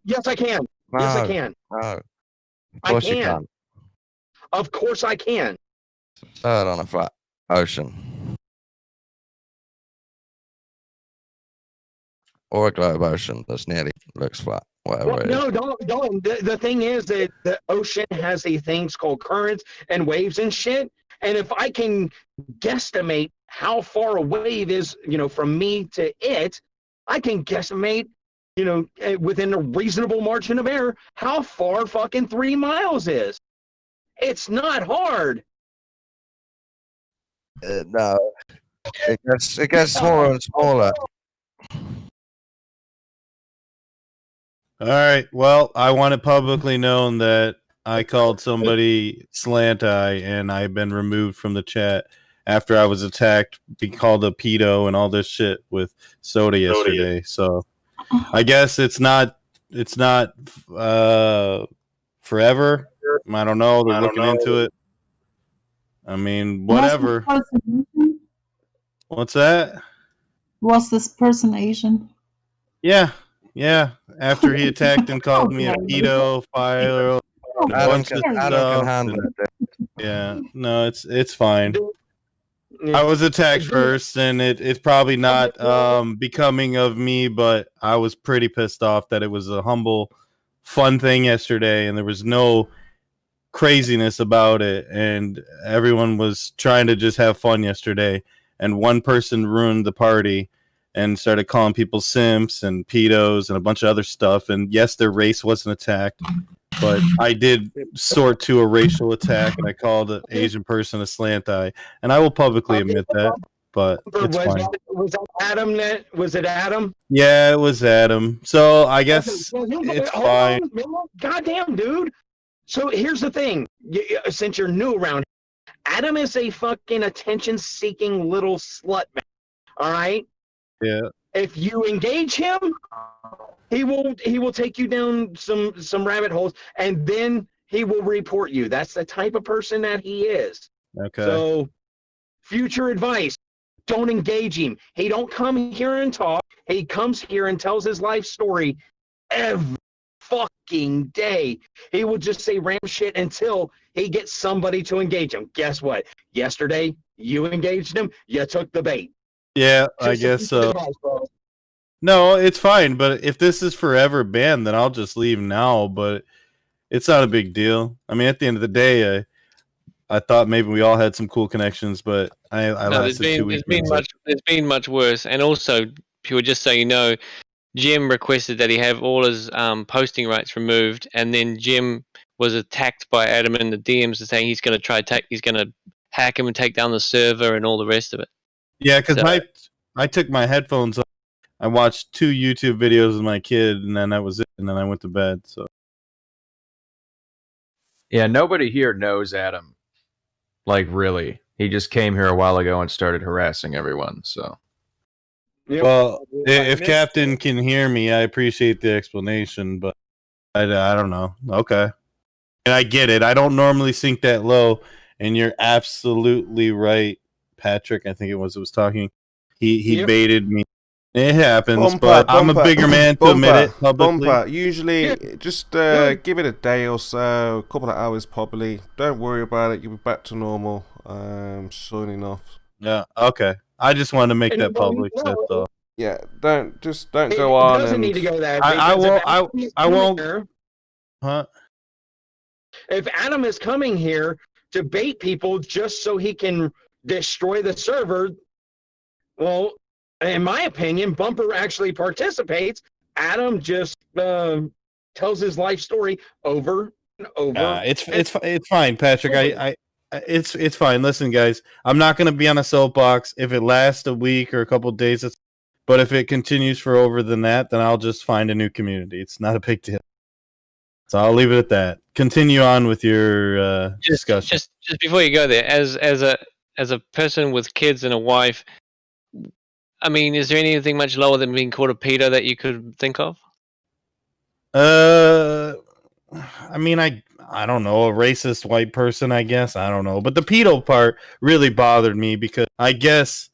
Speaker 14: Yes, I can.
Speaker 3: No,
Speaker 14: yes, I can.
Speaker 3: No. Of course you can.
Speaker 14: Of course I can.
Speaker 3: Third on a flat ocean. Or a globe ocean that's nearly looks flat. Whatever it is.
Speaker 14: No, don't. The thing is that the ocean has these things called currents and waves and shit. And if I can guesstimate how far a wave is, from me to it, I can guesstimate, within a reasonable margin of error, how far fucking 3 miles is. It's not hard.
Speaker 3: No, it gets smaller and smaller.
Speaker 15: All right. Well, I want it publicly known that I called somebody slant eye, and I've been removed from the chat after I was attacked, be called a pedo, and all this shit with Soda yesterday. So I guess it's not forever. I don't know. They're looking into it. I mean, whatever. What's that?
Speaker 20: Was this person Asian?
Speaker 15: Yeah. After he attacked and called me a pedophile, and a bunch of
Speaker 3: Adam
Speaker 15: stuff.
Speaker 3: can handle it.
Speaker 15: Yeah, no, it's fine. I was attacked first, and it's probably not becoming of me, but I was pretty pissed off that it was a humble, fun thing yesterday, and there was no craziness about it, and everyone was trying to just have fun yesterday, and one person ruined the party and started calling people simps and pedos and a bunch of other stuff. And yes, their race wasn't attacked, but I did sort to a racial attack, and I called an Asian person a slant eye, and I will publicly admit that, but it's fine.
Speaker 14: Was that Adam? Was it Adam?
Speaker 15: Yeah, it was Adam. So I guess it's fine.
Speaker 14: Goddamn, dude. So here's the thing. Since you're new around, Adam is a fucking attention-seeking little slut, man. All right?
Speaker 15: Yeah.
Speaker 14: If you engage him, he will take you down some rabbit holes, and then he will report you. That's the type of person that he is.
Speaker 15: Okay.
Speaker 14: So, future advice: don't engage him. He don't come here and talk. He comes here and tells his life story every fucking day. He will just say random shit until he gets somebody to engage him. Guess what? Yesterday, you engaged him. You took the bait.
Speaker 15: Yeah, I guess so. No, it's fine. But if this is forever banned, then I'll just leave now. But it's not a big deal. I mean, at the end of the day, I thought maybe we all had some cool connections, but I lasted 2 weeks.
Speaker 13: There's been much worse. And also, people, just so you know, Jim requested that he have all his posting rights removed, and then Jim was attacked by Adam in the DMs and saying he's going to hack him and take down the server and all the rest of it.
Speaker 15: Yeah, because I took my headphones off. I watched 2 YouTube videos with my kid, and then that was it. And then I went to bed. So
Speaker 21: yeah, nobody here knows Adam. Like, really, he just came here a while ago and started harassing everyone. So.
Speaker 15: Well, if Captain can hear me, I appreciate the explanation, but I don't know. Okay. And I get it. I don't normally sink that low, and you're absolutely right, Patrick. I think it was talking. He baited me. It happens, but I'm a bigger man to admit it publicly.
Speaker 17: Bumper. Usually, just give it a day or so, a couple of hours probably. Don't worry about it. You'll be back to normal soon enough.
Speaker 15: Yeah, okay. I just wanted to make that public. That's all.
Speaker 17: Yeah, don't go on.
Speaker 14: It doesn't need to go there.
Speaker 15: I won't. Huh?
Speaker 14: If Adam is coming here to bait people just so he can destroy the server, well, in my opinion, Bumper actually participates. Adam just tells his life story over and over.
Speaker 15: It's fine, Patrick. It's fine. Listen, guys, I'm not going to be on a soapbox if it lasts a week or a couple of days. But if it continues for over than that, then I'll just find a new community. It's not a big deal. So I'll leave it at that. Continue on with your discussion.
Speaker 13: Just before you go there, as a person with kids and a wife, I mean, is there anything much lower than being called a pedo that you could think of?
Speaker 15: I mean, I don't know, a racist white person, I guess. I don't know. But the pedo part really bothered me because I guess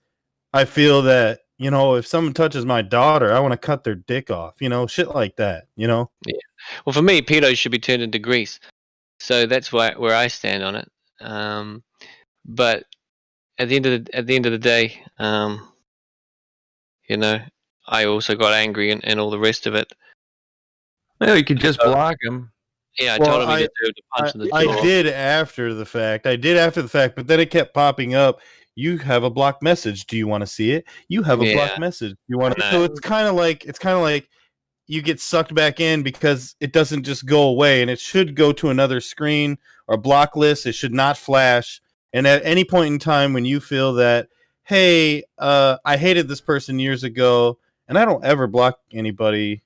Speaker 15: I feel that, if someone touches my daughter, I want to cut their dick off, shit like that, Yeah.
Speaker 13: Well, for me, pedos should be turned into grease. So that's where I stand on it. But at the end of the day, I also got angry and all the rest of it.
Speaker 21: Well, you could just block him.
Speaker 13: Yeah, I told him he deserved a punch in the jaw.
Speaker 15: I did after the fact, but then it kept popping up. You have a blocked message. Do you want to see it? You have a blocked message. You want to? So it's kind of like you get sucked back in because it doesn't just go away, and it should go to another screen or block list. It should not flash. And at any point in time when you feel that, hey, I hated this person years ago, and I don't ever block anybody.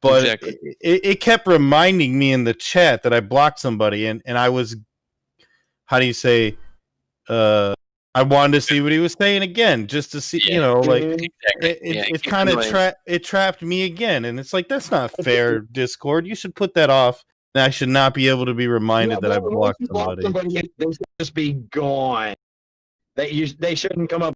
Speaker 15: But
Speaker 13: Exactly.
Speaker 15: it kept reminding me in the chat that I blocked somebody, and I was, how do you say, I wanted to see what he was saying again, just to see,
Speaker 13: Yeah,
Speaker 15: like
Speaker 13: exactly.
Speaker 15: it kind of trapped me again, and it's like, that's not fair, Discord. You should put that off. And I should not be able to be reminded that I blocked somebody.
Speaker 14: They should just be gone. They shouldn't come up